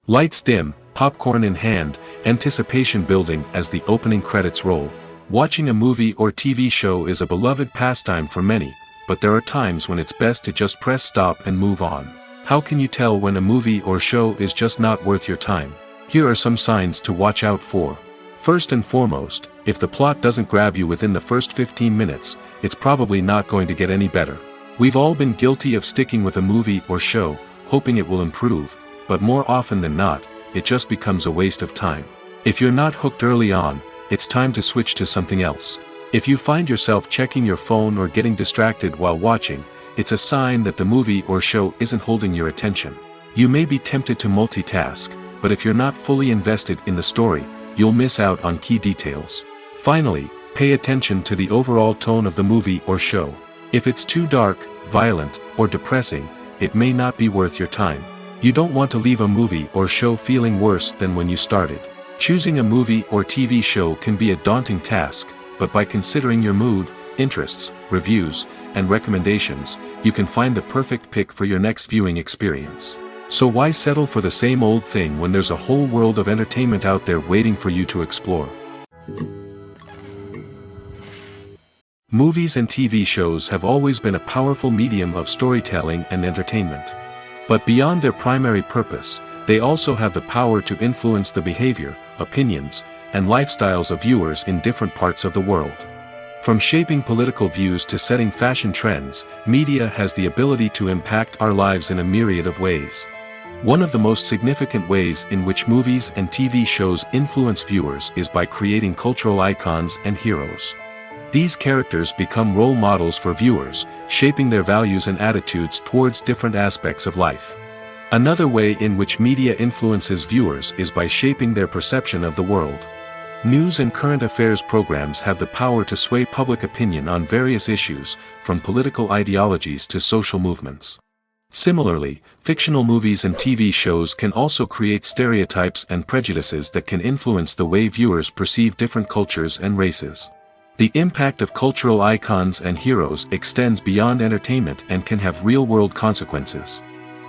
B: Lights dim, popcorn in hand, anticipation building as the opening credits roll. Watching a movie or TV show is a beloved pastime for many, but there are times when it's best to just press stop and move on. How can you tell when a movie or show is just not worth your time? Here are some signs to watch out for. First and foremost, if the plot doesn't grab you within the first 15 minutes, it's probably not going to get any better. We've all been guilty of sticking with a movie or show, hoping it will improve, but more often than not, it just becomes a waste of time. If you're not hooked early on, it's time to switch to something else. If you find yourself checking your phone or getting distracted while watching, it's a sign that the movie or show isn't holding your attention. You may be tempted to multitask, but if you're not fully invested in the story, you'll miss out on key details. Finally, pay attention to the overall tone of the movie or show. If it's too dark, violent, or depressing, it may not be worth your time. You don't want to leave a movie or show feeling worse than when you started. Choosing a movie or TV show can be a daunting task, but by considering your mood, interests, reviews, and recommendations, you can find the perfect pick for your next viewing experience. So why settle for the same old thing when there's a whole world of entertainment out there waiting for you to explore? Movies and TV shows have always been a powerful medium of storytelling and entertainment. But beyond their primary purpose, they also have the power to influence the behavior, opinions, and lifestyles of viewers in different parts of the world. From shaping political views to setting fashion trends, media has the ability to impact our lives in a myriad of ways. One of the most significant ways in which movies and TV shows influence viewers is by creating cultural icons and heroes. These characters become role models for viewers, shaping their values and attitudes towards different aspects of life. Another way in which media influences viewers is by shaping their perception of the world. News and current affairs programs have the power to sway public opinion on various issues, from political ideologies to social movements. Similarly, fictional movies and TV shows can also create stereotypes and prejudices that can influence the way viewers perceive different cultures and races. The impact of cultural icons and heroes extends beyond entertainment and can have real-world consequences.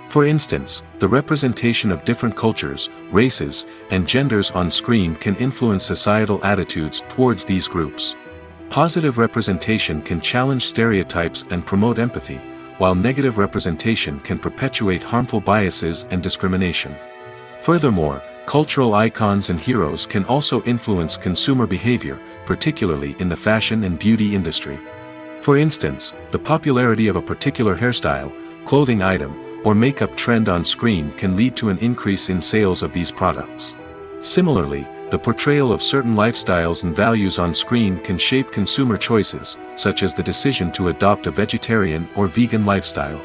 B: For instance, the representation of different cultures, races, and genders on screen can influence societal attitudes towards these groups. Positive representation can challenge stereotypes and promote empathy, while negative representation can perpetuate harmful biases and discrimination. Furthermore, cultural icons and heroes can also influence consumer behavior, particularly in the fashion and beauty industry. For instance, the popularity of a particular hairstyle, clothing item, or makeup trend on screen can lead to an increase in sales of these products. Similarly, the portrayal of certain lifestyles and values on screen can shape consumer choices, such as the decision to adopt a vegetarian or vegan lifestyle.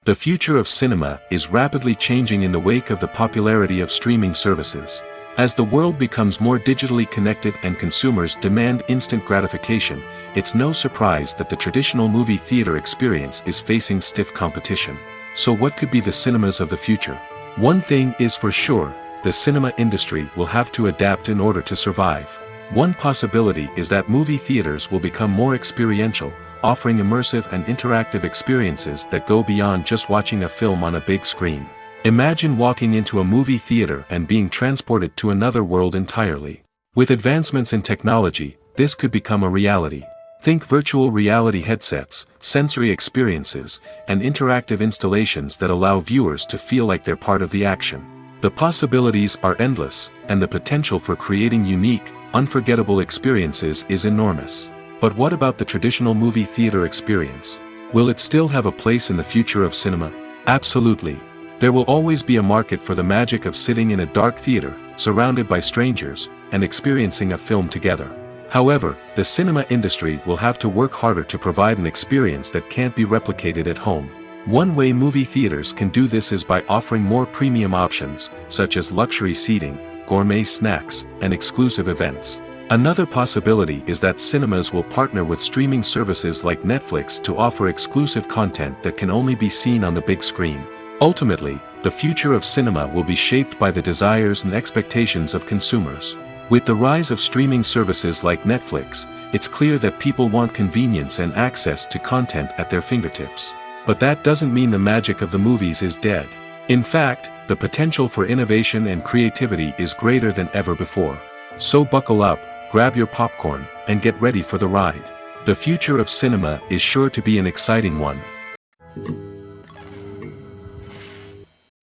B: The future of cinema is rapidly changing in the wake of the popularity of streaming services. As the world becomes more digitally connected and consumers demand instant gratification, it's no surprise that the traditional movie theater experience is facing stiff competition. So what could be the cinemas of the future? One thing is for sure, the cinema industry will have to adapt in order to survive. One possibility is that movie theaters will become more experiential, offering immersive and interactive experiences that go beyond just watching a film on a big screen. Imagine walking into a movie theater and being transported to another world entirely. With advancements in technology, this could become a reality. Think virtual reality headsets, sensory experiences, and interactive installations that allow viewers to feel like they're part of the action. The possibilities are endless, and the potential for creating unique, unforgettable experiences is enormous. But what about the traditional movie theater experience? Will it still have a place in the future of cinema? Absolutely. There will always be a market for the magic of sitting in a dark theater, surrounded by strangers, and experiencing a film together. However, the cinema industry will have to work harder to provide an experience that can't be replicated at home. One way movie theaters can do this is by offering more premium options, such as luxury seating, gourmet snacks, and exclusive events. Another possibility is that cinemas will partner with streaming services like Netflix to offer exclusive content that can only be seen on the big screen. Ultimately, the future of cinema will be shaped by the desires and expectations of consumers. With the rise of streaming services like Netflix, it's clear that people want convenience and access to content at their fingertips. But that doesn't mean the magic of the movies is dead. In fact, the potential for innovation and creativity is greater than ever before. So buckle up, grab your popcorn, and get ready for the ride. The future of cinema is sure to be an exciting one.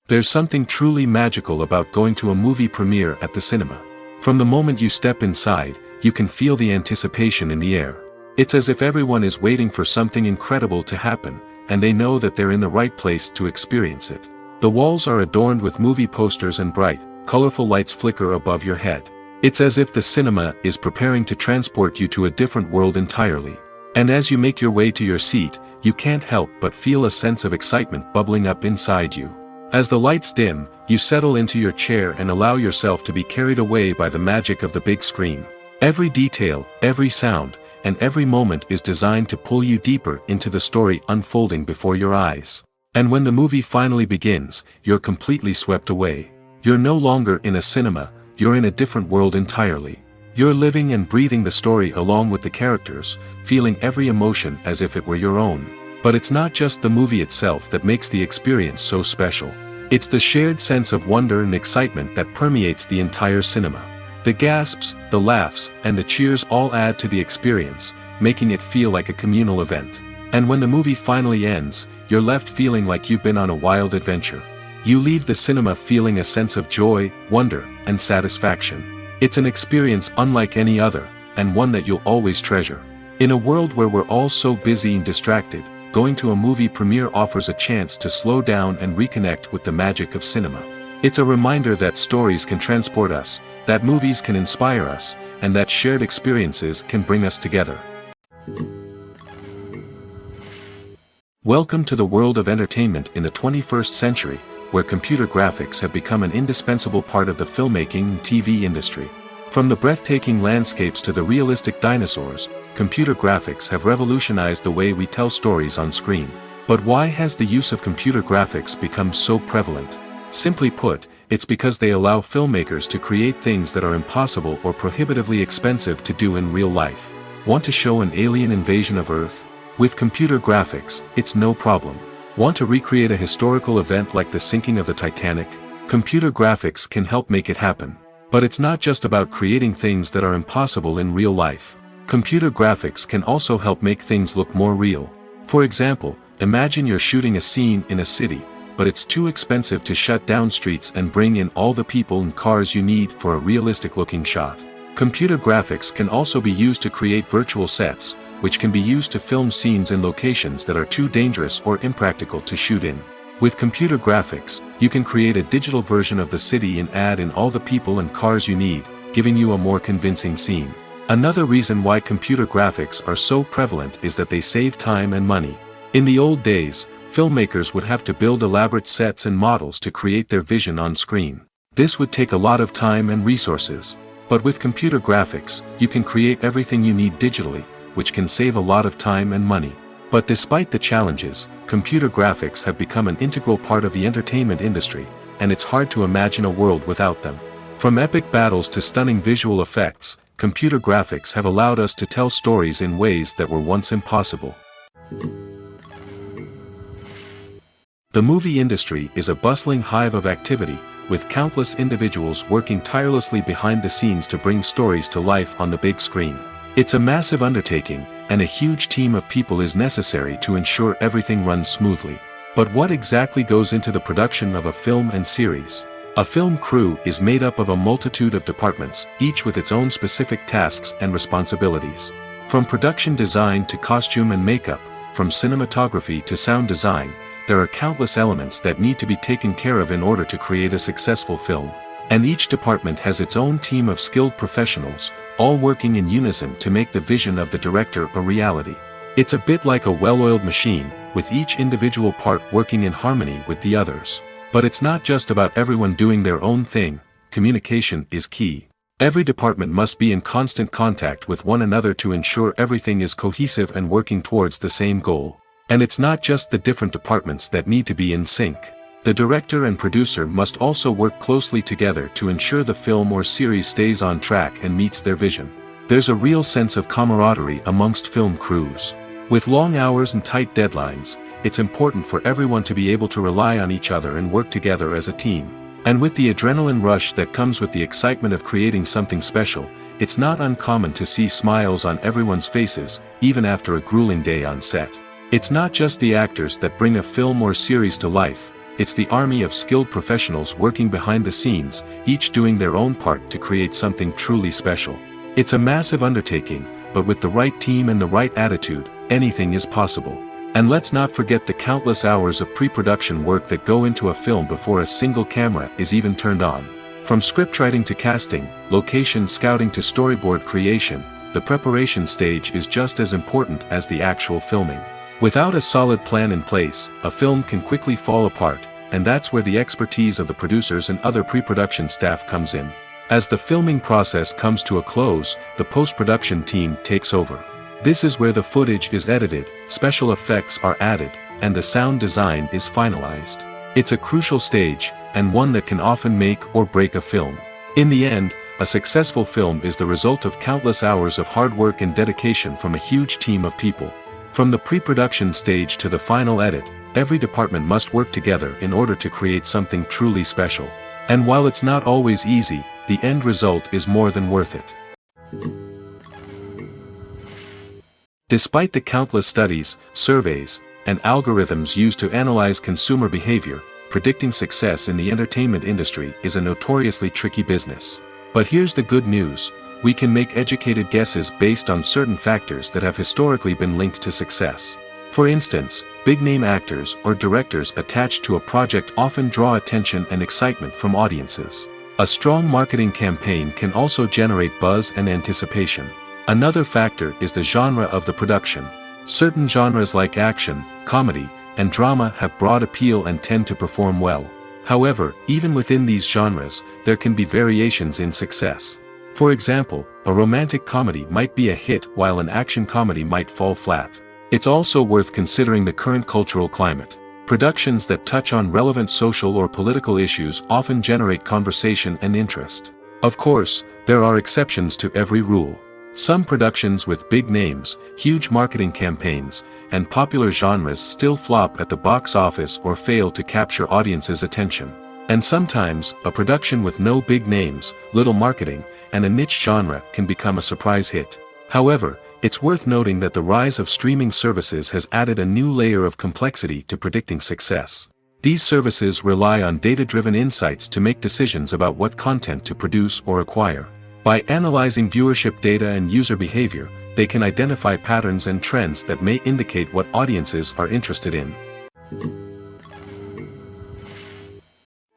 B: There's something truly magical about going to a movie premiere at the cinema. From the moment you step inside, you can feel the anticipation in the air. It's as if everyone is waiting for something incredible to happen, and they know that they're in the right place to experience it. The walls are adorned with movie posters and bright, colorful lights flicker above your head. It's as if the cinema is preparing to transport you to a different world entirely. And as you make your way to your seat, you can't help but feel a sense of excitement bubbling up inside you. As the lights dim, you settle into your chair and allow yourself to be carried away by the magic of the big screen. Every detail, every sound, and every moment is designed to pull you deeper into the story unfolding before your eyes. And when the movie finally begins, you're completely swept away. You're no longer in a cinema, you're in a different world entirely. You're living and breathing the story along with the characters, feeling every emotion as if it were your own. But it's not just the movie itself that makes the experience so special. It's the shared sense of wonder and excitement that permeates the entire cinema. The gasps, the laughs, and the cheers all add to the experience, making it feel like a communal event. And when the movie finally ends, you're left feeling like you've been on a wild adventure. You leave the cinema feeling a sense of joy, wonder, and satisfaction. It's an experience unlike any other, and one that you'll always treasure. In a world where we're all so busy and distracted, going to a movie premiere offers a chance to slow down and reconnect with the magic of cinema. It's a reminder that stories can transport us, that movies can inspire us, and that shared experiences can bring us together. Welcome to the world of entertainment in the 21st century, where computer graphics have become an indispensable part of the filmmaking and TV industry. From the breathtaking landscapes to the realistic dinosaurs, computer graphics have revolutionized the way we tell stories on screen. But why has the use of computer graphics become so prevalent? Simply put, it's because they allow filmmakers to create things that are impossible or prohibitively expensive to do in real life. Want to show an alien invasion of Earth? With computer graphics, it's no problem. Want to recreate a historical event like the sinking of the Titanic? Computer graphics can help make it happen. But it's not just about creating things that are impossible in real life. Computer graphics can also help make things look more real. For example, imagine you're shooting a scene in a city, but it's too expensive to shut down streets and bring in all the people and cars you need for a realistic-looking shot. Computer graphics can also be used to create virtual sets, which can be used to film scenes in locations that are too dangerous or impractical to shoot in. With computer graphics, you can create a digital version of the city and add in all the people and cars you need, giving you a more convincing scene. Another reason why computer graphics are so prevalent is that they save time and money. In the old days, filmmakers would have to build elaborate sets and models to create their vision on screen. This would take a lot of time and resources. But with computer graphics, you can create everything you need digitally, which can save a lot of time and money. But despite the challenges, computer graphics have become an integral part of the entertainment industry, and it's hard to imagine a world without them. From epic battles to stunning visual effects, computer graphics have allowed us to tell stories in ways that were once impossible. The movie industry is a bustling hive of activity, with countless individuals working tirelessly behind the scenes to bring stories to life on the big screen. It's a massive undertaking, and a huge team of people is necessary to ensure everything runs smoothly. But what exactly goes into the production of a film and series? A film crew is made up of a multitude of departments, each with its own specific tasks and responsibilities. From production design to costume and makeup, from cinematography to sound design, there are countless elements that need to be taken care of in order to create a successful film. And each department has its own team of skilled professionals, all working in unison to make the vision of the director a reality. It's a bit like a well-oiled machine, with each individual part working in harmony with the others. But it's not just about everyone doing their own thing. Communication is key. Every department must be in constant contact with one another to ensure everything is cohesive and working towards the same goal. And it's not just the different departments that need to be in sync. The director and producer must also work closely together to ensure the film or series stays on track and meets their vision. There's a real sense of camaraderie amongst film crews. With long hours and tight deadlines, it's important for everyone to be able to rely on each other and work together as a team. And with the adrenaline rush that comes with the excitement of creating something special, it's not uncommon to see smiles on everyone's faces, even after a grueling day on set. It's not just the actors that bring a film or series to life, it's the army of skilled professionals working behind the scenes, each doing their own part to create something truly special. It's a massive undertaking, but with the right team and the right attitude, anything is possible. And let's not forget the countless hours of pre-production work that go into a film before a single camera is even turned on. From scriptwriting to casting, location scouting to storyboard creation, the preparation stage is just as important as the actual filming. Without a solid plan in place, a film can quickly fall apart, and that's where the expertise of the producers and other pre-production staff comes in. As the filming process comes to a close, the post-production team takes over. This is where the footage is edited, special effects are added, and the sound design is finalized. It's a crucial stage, and one that can often make or break a film. In the end, a successful film is the result of countless hours of hard work and dedication from a huge team of people. From the pre-production stage to the final edit, every department must work together in order to create something truly special. And while it's not always easy, the end result is more than worth it. Despite the countless studies, surveys, and algorithms used to analyze consumer behavior, predicting success in the entertainment industry is a notoriously tricky business. But here's the good news. We can make educated guesses based on certain factors that have historically been linked to success. For instance, big-name actors or directors attached to a project often draw attention and excitement from audiences. A strong marketing campaign can also generate buzz and anticipation. Another factor is the genre of the production. Certain genres like action, comedy, and drama have broad appeal and tend to perform well. However, even within these genres, there can be variations in success. For example, a romantic comedy might be a hit while an action comedy might fall flat. It's also worth considering the current cultural climate. Productions that touch on relevant social or political issues often generate conversation and interest. Of course, there are exceptions to every rule. Some productions with big names, huge marketing campaigns, and popular genres still flop at the box office or fail to capture audiences' attention. And sometimes, a production with no big names, little marketing, and a niche genre can become a surprise hit. However, it's worth noting that the rise of streaming services has added a new layer of complexity to predicting success. These services rely on data-driven insights to make decisions about what content to produce or acquire. By analyzing viewership data and user behavior, they can identify patterns and trends that may indicate what audiences are interested in.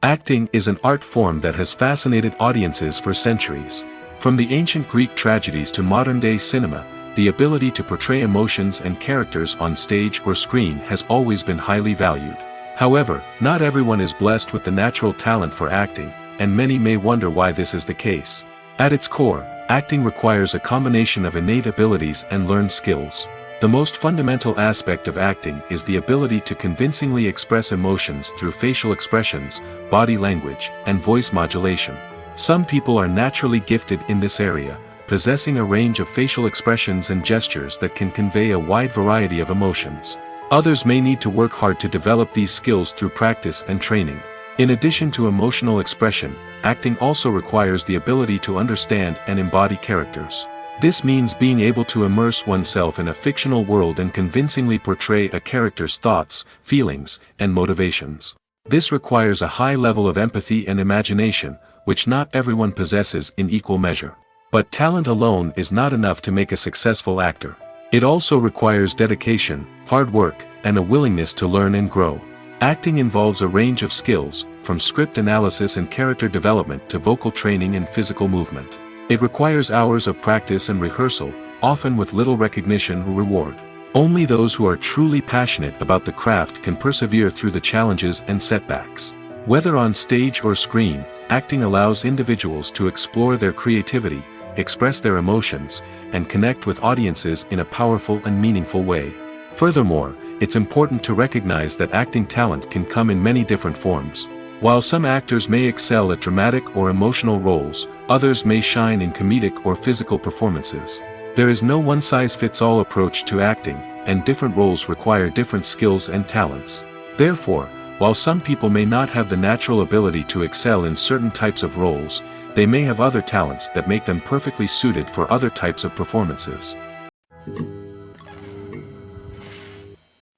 B: Acting is an art form that has fascinated audiences for centuries. From the ancient Greek tragedies to modern-day cinema, the ability to portray emotions and characters on stage or screen has always been highly valued. However, not everyone is blessed with the natural talent for acting, and many may wonder why this is the case. At its core, acting requires a combination of innate abilities and learned skills. The most fundamental aspect of acting is the ability to convincingly express emotions through facial expressions, body language, and voice modulation. Some people are naturally gifted in this area, possessing a range of facial expressions and gestures that can convey a wide variety of emotions. Others may need to work hard to develop these skills through practice and training. In addition to emotional expression, acting also requires the ability to understand and embody characters. This means being able to immerse oneself in a fictional world and convincingly portray a character's thoughts, feelings, and motivations. This requires a high level of empathy and imagination, which not everyone possesses in equal measure. But talent alone is not enough to make a successful actor. It also requires dedication, hard work, and a willingness to learn and grow. Acting involves a range of skills, from script analysis and character development to vocal training and physical movement. It requires hours of practice and rehearsal, often with little recognition or reward. Only those who are truly passionate about the craft can persevere through the challenges and setbacks. Whether on stage or screen, acting allows individuals to explore their creativity, express their emotions, and connect with audiences in a powerful and meaningful way. Furthermore, it's important to recognize that acting talent can come in many different forms. While some actors may excel at dramatic or emotional roles, others may shine in comedic or physical performances. There is no one-size-fits-all approach to acting, and different roles require different skills and talents. Therefore, while some people may not have the natural ability to excel in certain types of roles, they may have other talents that make them perfectly suited for other types of performances.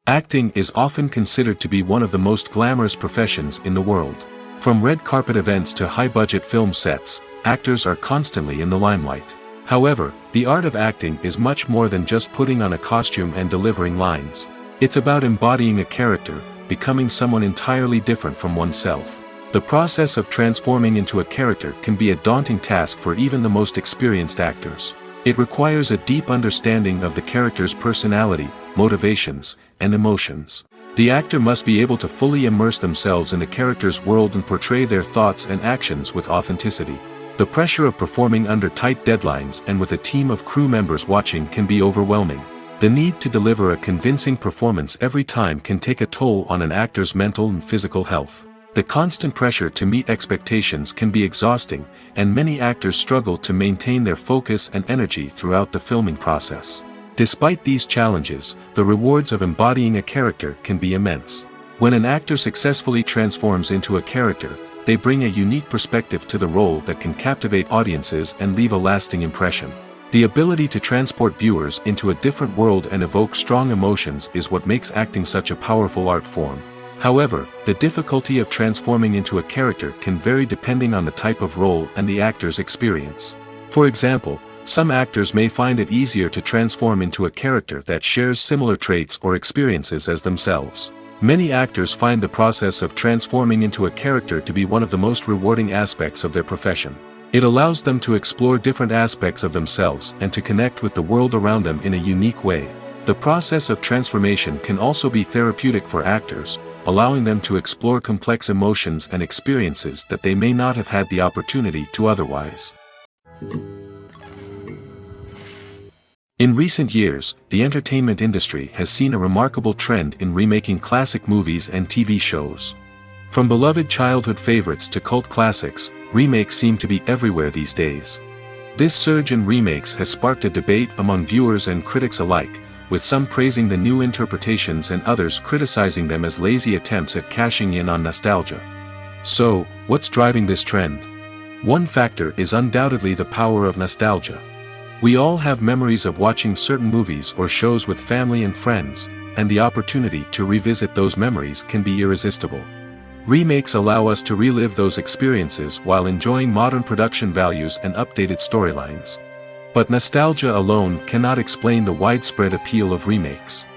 B: Acting is often considered to be one of the most glamorous professions in the world. From red carpet events to high-budget film sets, actors are constantly in the limelight. However, the art of acting is much more than just putting on a costume and delivering lines. It's about embodying a character, becoming someone entirely different from oneself. The process of transforming into a character can be a daunting task for even the most experienced actors. It requires a deep understanding of the character's personality, motivations, and emotions. The actor must be able to fully immerse themselves in the character's world and portray their thoughts and actions with authenticity. The pressure of performing under tight deadlines and with a team of crew members watching can be overwhelming. The need to deliver a convincing performance every time can take a toll on an actor's mental and physical health. The constant pressure to meet expectations can be exhausting, and many actors struggle to maintain their focus and energy throughout the filming process. Despite these challenges, the rewards of embodying a character can be immense. When an actor successfully transforms into a character, they bring a unique perspective to the role that can captivate audiences and leave a lasting impression. The ability to transport viewers into a different world and evoke strong emotions is what makes acting such a powerful art form. However, the difficulty of transforming into a character can vary depending on the type of role and the actor's experience. For example, some actors may find it easier to transform into a character that shares similar traits or experiences as themselves. Many actors find the process of transforming into a character to be one of the most rewarding aspects of their profession. It allows them to explore different aspects of themselves and to connect with the world around them in a unique way. The process of transformation can also be therapeutic for actors, allowing them to explore complex emotions and experiences that they may not have had the opportunity to otherwise. In recent years, the entertainment industry has seen a remarkable trend in remaking classic movies and TV shows. From beloved childhood favorites to cult classics, remakes seem to be everywhere these days. This surge in remakes has sparked a debate among viewers and critics alike, with some praising the new interpretations and others criticizing them as lazy attempts at cashing in on nostalgia. So, what's driving this trend? One factor is undoubtedly the power of nostalgia. We all have memories of watching certain movies or shows with family and friends, and the opportunity to revisit those memories can be irresistible. Remakes allow us to relive those experiences while enjoying modern production values and updated storylines. But nostalgia alone cannot explain the widespread appeal of remakes.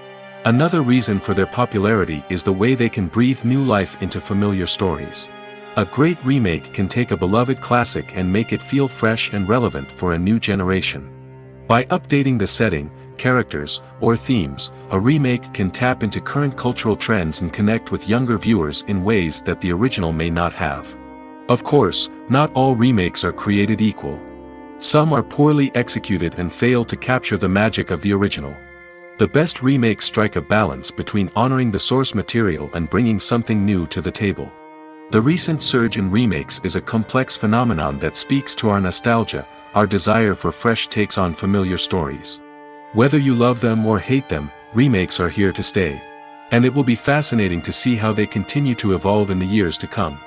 B: Another reason for their popularity is the way they can breathe new life into familiar stories. A great remake can take a beloved classic and make it feel fresh and relevant for a new generation. By updating the setting, characters, or themes, a remake can tap into current cultural trends and connect with younger viewers in ways that the original may not have. Of course, not all remakes are created equal. Some are poorly executed and fail to capture the magic of the original. The best remakes strike a balance between honoring the source material and bringing something new to the table. The recent surge in remakes is a complex phenomenon that speaks to our nostalgia, our desire for fresh takes on familiar stories. Whether you love them or hate them, remakes are here to stay. And it will be fascinating to see how they continue to evolve in the years to come.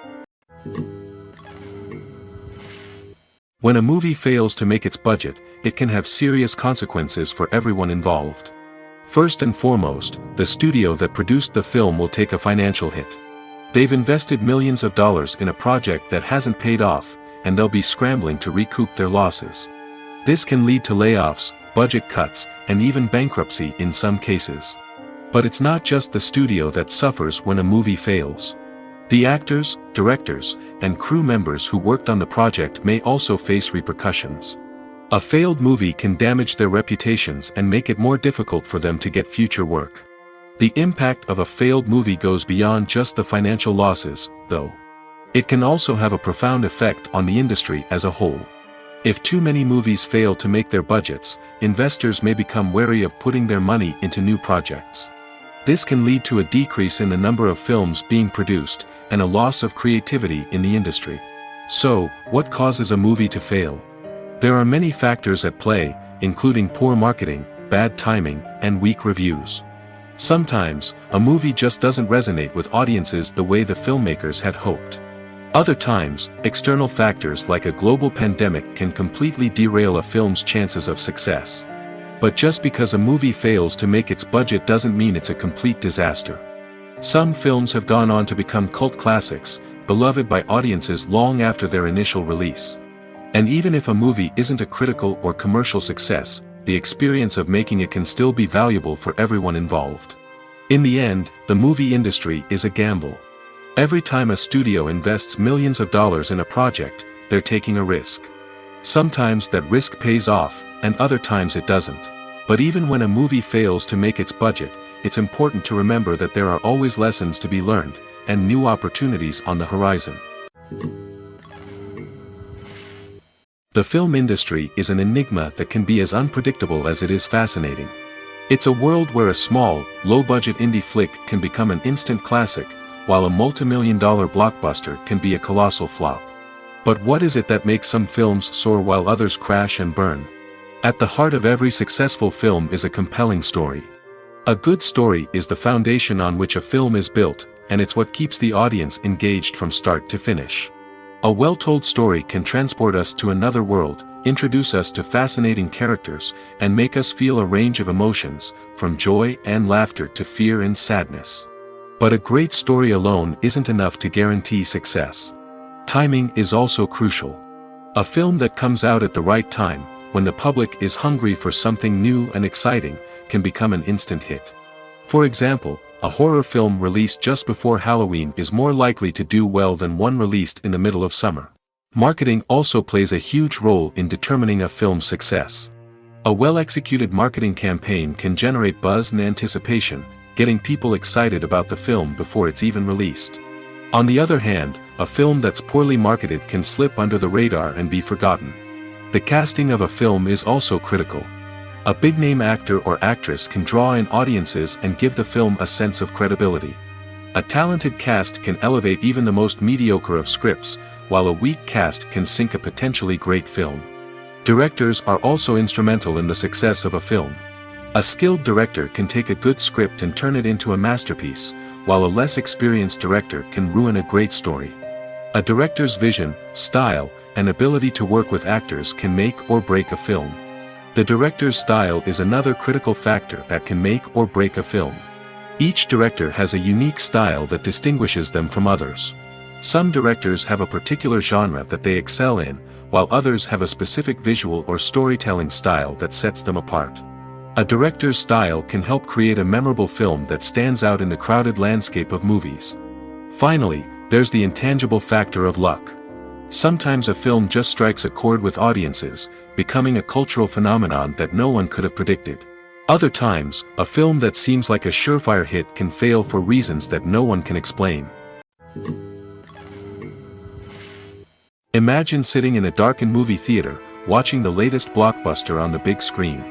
B: When a movie fails to make its budget, it can have serious consequences for everyone involved. First and foremost, the studio that produced the film will take a financial hit. They've invested millions of dollars in a project that hasn't paid off, and they'll be scrambling to recoup their losses. This can lead to layoffs, budget cuts, and even bankruptcy in some cases. But it's not just the studio that suffers when a movie fails. The actors, directors, and crew members who worked on the project may also face repercussions. A failed movie can damage their reputations and make it more difficult for them to get future work. The impact of a failed movie goes beyond just the financial losses, though. It can also have a profound effect on the industry as a whole. If too many movies fail to make their budgets, investors may become wary of putting their money into new projects. This can lead to a decrease in the number of films being produced, and a loss of creativity in the industry. So, what causes a movie to fail? There are many factors at play, including poor marketing, bad timing, and weak reviews. Sometimes, a movie just doesn't resonate with audiences the way the filmmakers had hoped. Other times, external factors like a global pandemic can completely derail a film's chances of success. But just because a movie fails to make its budget doesn't mean it's a complete disaster. Some films have gone on to become cult classics, beloved by audiences long after their initial release. And even if a movie isn't a critical or commercial success, the experience of making it can still be valuable for everyone involved. In the end, the movie industry is a gamble. Every time a studio invests millions of dollars in a project, they're taking a risk. Sometimes that risk pays off, and other times it doesn't. But even when a movie fails to make its budget, it's important to remember that there are always lessons to be learned, and new opportunities on the horizon. The film industry is an enigma that can be as unpredictable as it is fascinating. It's a world where a small, low-budget indie flick can become an instant classic, while a multi-million-dollar blockbuster can be a colossal flop. But what is it that makes some films soar while others crash and burn? At the heart of every successful film is a compelling story. A good story is the foundation on which a film is built, and it's what keeps the audience engaged from start to finish. A well-told story can transport us to another world, introduce us to fascinating characters, and make us feel a range of emotions, from joy and laughter to fear and sadness. But a great story alone isn't enough to guarantee success. Timing is also crucial. A film that comes out at the right time, when the public is hungry for something new and exciting, can become an instant hit. For example, a horror film released just before Halloween is more likely to do well than one released in the middle of summer. Marketing also plays a huge role in determining a film's success. A well-executed marketing campaign can generate buzz and anticipation, getting people excited about the film before it's even released. On the other hand, a film that's poorly marketed can slip under the radar and be forgotten. The casting of a film is also critical. A big-name actor or actress can draw in audiences and give the film a sense of credibility. A talented cast can elevate even the most mediocre of scripts, while a weak cast can sink a potentially great film. Directors are also instrumental in the success of a film. A skilled director can take a good script and turn it into a masterpiece, while a less experienced director can ruin a great story. A director's vision, style, and ability to work with actors can make or break a film. The director's style is another critical factor that can make or break a film. Each director has a unique style that distinguishes them from others. Some directors have a particular genre that they excel in, while others have a specific visual or storytelling style that sets them apart. A director's style can help create a memorable film that stands out in the crowded landscape of movies. Finally, there's the intangible factor of luck. Sometimes a film just strikes a chord with audiences, becoming a cultural phenomenon that no one could have predicted. Other times, a film that seems like a surefire hit can fail for reasons that no one can explain. Imagine sitting in a darkened movie theater, watching the latest blockbuster on the big screen.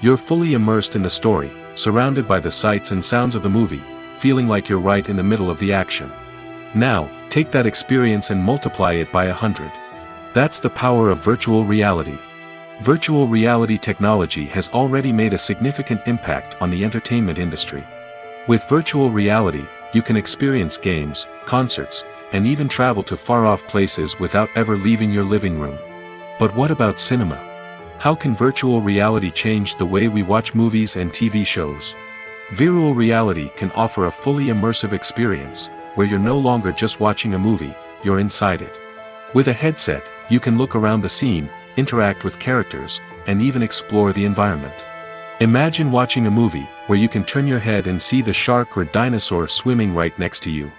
B: You're fully immersed in the story, surrounded by the sights and sounds of the movie, feeling like you're right in the middle of the action. Now, take that experience and multiply it by 100. That's the power of virtual reality. Virtual reality technology has already made a significant impact on the entertainment industry. With virtual reality, you can experience games, concerts, and even travel to far-off places without ever leaving your living room. But what about cinema? How can virtual reality change the way we watch movies and TV shows? Virtual reality can offer a fully immersive experience, where you're no longer just watching a movie, you're inside it. With a headset, you can look around the scene, interact with characters, and even explore the environment. Imagine watching a movie, where you can turn your head and see the shark or dinosaur swimming right next to you.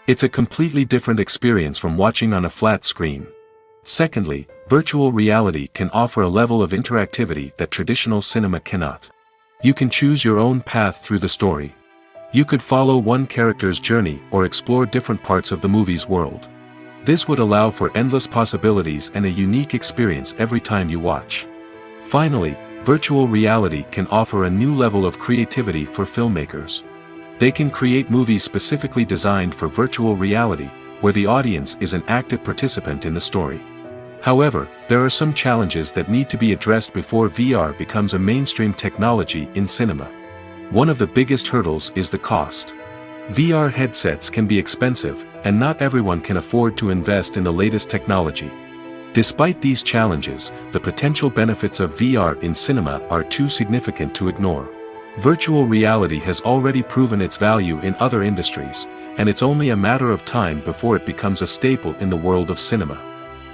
B: It's a completely different experience from watching on a flat screen. Secondly, virtual reality can offer a level of interactivity that traditional cinema cannot. You can choose your own path through the story. You could follow one character's journey or explore different parts of the movie's world. This would allow for endless possibilities and a unique experience every time you watch. Finally, virtual reality can offer a new level of creativity for filmmakers. They can create movies specifically designed for virtual reality, where the audience is an active participant in the story. However, there are some challenges that need to be addressed before VR becomes a mainstream technology in cinema. One of the biggest hurdles is the cost. VR headsets can be expensive, and not everyone can afford to invest in the latest technology. Despite these challenges, the potential benefits of VR in cinema are too significant to ignore. Virtual reality has already proven its value in other industries, and it's only a matter of time before it becomes a staple in the world of cinema.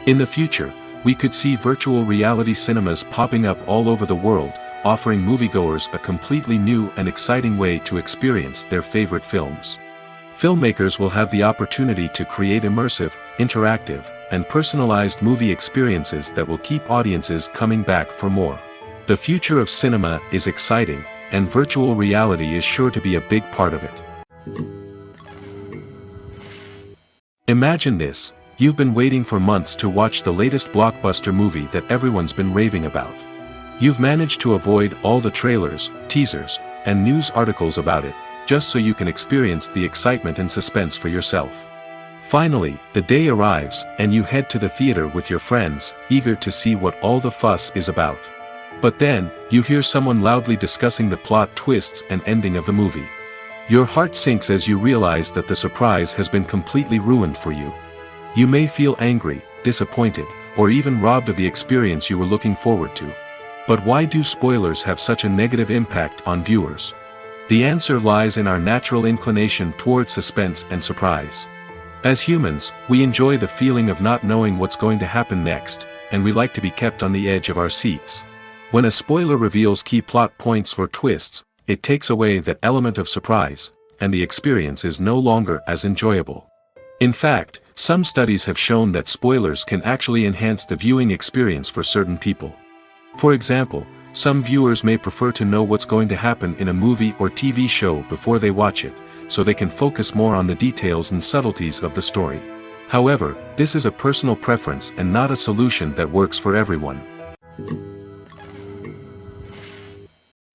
B: In the future, we could see virtual reality cinemas popping up all over the world, offering moviegoers a completely new and exciting way to experience their favorite films. Filmmakers will have the opportunity to create immersive, interactive, and personalized movie experiences that will keep audiences coming back for more. The future of cinema is exciting, and virtual reality is sure to be a big part of it. Imagine this: you've been waiting for months to watch the latest blockbuster movie that everyone's been raving about. You've managed to avoid all the trailers, teasers, and news articles about it, just so you can experience the excitement and suspense for yourself. Finally, the day arrives, and you head to the theater with your friends, eager to see what all the fuss is about. But then, you hear someone loudly discussing the plot twists and ending of the movie. Your heart sinks as you realize that the surprise has been completely ruined for you. You may feel angry, disappointed, or even robbed of the experience you were looking forward to. But why do spoilers have such a negative impact on viewers? The answer lies in our natural inclination toward suspense and surprise. As humans, we enjoy the feeling of not knowing what's going to happen next, and we like to be kept on the edge of our seats. When a spoiler reveals key plot points or twists, it takes away that element of surprise, and the experience is no longer as enjoyable. In fact, some studies have shown that spoilers can actually enhance the viewing experience for certain people. For example, some viewers may prefer to know what's going to happen in a movie or TV show before they watch it, so they can focus more on the details and subtleties of the story. However, this is a personal preference and not a solution that works for everyone.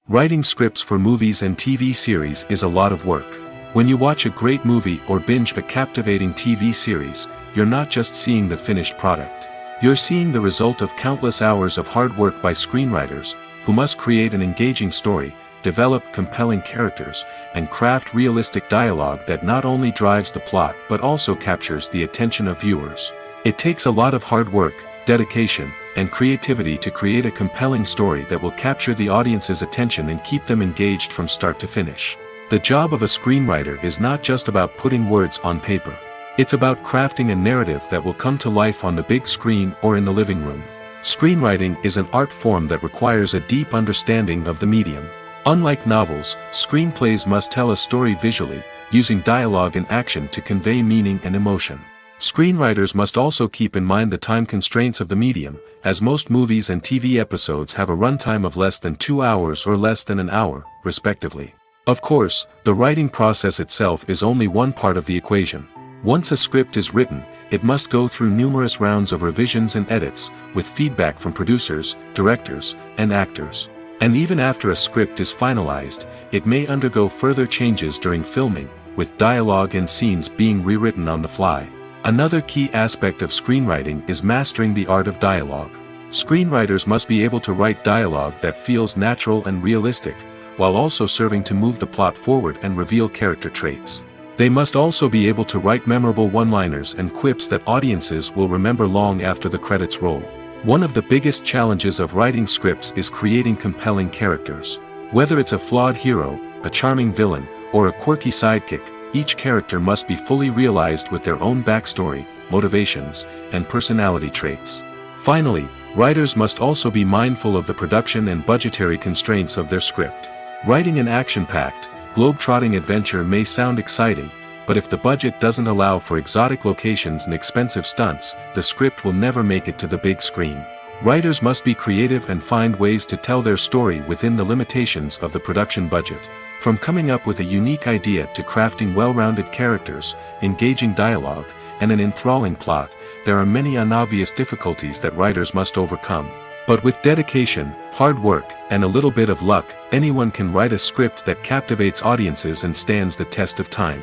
B: Writing scripts for movies and TV series is a lot of work. When you watch a great movie or binge a captivating TV series, you're not just seeing the finished product. You're seeing the result of countless hours of hard work by screenwriters, who must create an engaging story, develop compelling characters, and craft realistic dialogue that not only drives the plot but also captures the attention of viewers. It takes a lot of hard work, dedication, and creativity to create a compelling story that will capture the audience's attention and keep them engaged from start to finish. The job of a screenwriter is not just about putting words on paper. It's about crafting a narrative that will come to life on the big screen or in the living room. Screenwriting is an art form that requires a deep understanding of the medium. Unlike novels, screenplays must tell a story visually, using dialogue and action to convey meaning and emotion. Screenwriters must also keep in mind the time constraints of the medium, as most movies and TV episodes have a runtime of less than 2 hours or less than an hour, respectively. Of course, the writing process itself is only one part of the equation. Once a script is written, it must go through numerous rounds of revisions and edits, with feedback from producers, directors, and actors. And even after a script is finalized, it may undergo further changes during filming, with dialogue and scenes being rewritten on the fly. Another key aspect of screenwriting is mastering the art of dialogue. Screenwriters must be able to write dialogue that feels natural and realistic, while also serving to move the plot forward and reveal character traits. They must also be able to write memorable one-liners and quips that audiences will remember long after the credits roll. One of the biggest challenges of writing scripts is creating compelling characters. Whether it's a flawed hero, a charming villain, or a quirky sidekick, each character must be fully realized with their own backstory, motivations, and personality traits. Finally, writers must also be mindful of the production and budgetary constraints of their script. Writing an action-packed, globe-trotting adventure may sound exciting, but if the budget doesn't allow for exotic locations and expensive stunts, the script will never make it to the big screen. Writers must be creative and find ways to tell their story within the limitations of the production budget. From coming up with a unique idea to crafting well-rounded characters, engaging dialogue, and an enthralling plot, there are many unobvious difficulties that writers must overcome. But with dedication, hard work, and a little bit of luck, anyone can write a script that captivates audiences and stands the test of time.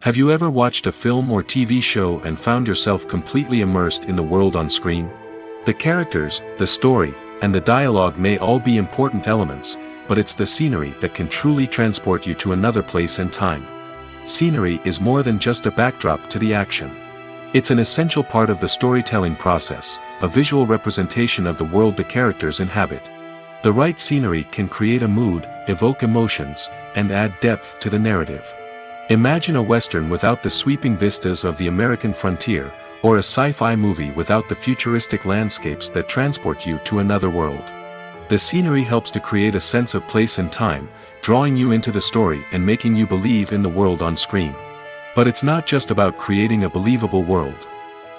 B: Have you ever watched a film or TV show and found yourself completely immersed in the world on screen? The characters, the story, and the dialogue may all be important elements, but it's the scenery that can truly transport you to another place and time. Scenery is more than just a backdrop to the action. It's an essential part of the storytelling process, a visual representation of the world the characters inhabit. The right scenery can create a mood, evoke emotions, and add depth to the narrative. Imagine a Western without the sweeping vistas of the American frontier, or a sci-fi movie without the futuristic landscapes that transport you to another world. The scenery helps to create a sense of place and time, drawing you into the story and making you believe in the world on screen. But it's not just about creating a believable world.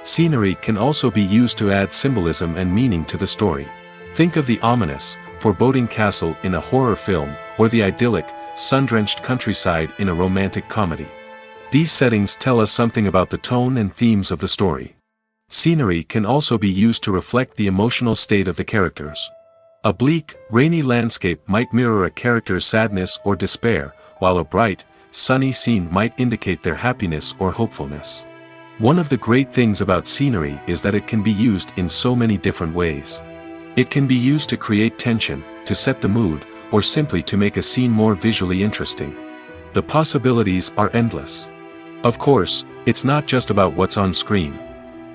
B: Scenery can also be used to add symbolism and meaning to the story. Think of the ominous, foreboding castle in a horror film, or the idyllic, sun-drenched countryside in a romantic comedy. These settings tell us something about the tone and themes of the story. Scenery can also be used to reflect the emotional state of the characters. A bleak, rainy landscape might mirror a character's sadness or despair, while a bright, sunny scene might indicate their happiness or hopefulness. One of the great things about scenery is that it can be used in so many different ways. It can be used to create tension, to set the mood, or simply to make a scene more visually interesting. The possibilities are endless. Of course, it's not just about what's on screen.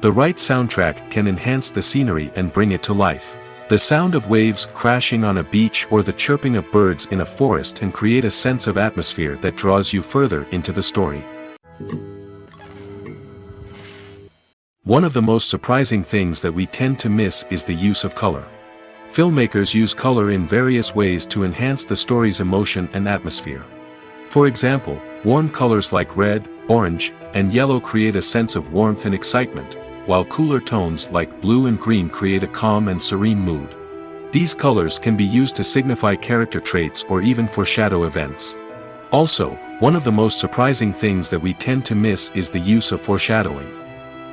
B: The right soundtrack can enhance the scenery and bring it to life. The sound of waves crashing on a beach or the chirping of birds in a forest can create a sense of atmosphere that draws you further into the story. One of the most surprising things that we tend to miss is the use of color. Filmmakers use color in various ways to enhance the story's emotion and atmosphere. For example, warm colors like red, orange, and yellow create a sense of warmth and excitement, while cooler tones like blue and green create a calm and serene mood. These colors can be used to signify character traits or even foreshadow events. Also, one of the most surprising things that we tend to miss is the use of foreshadowing.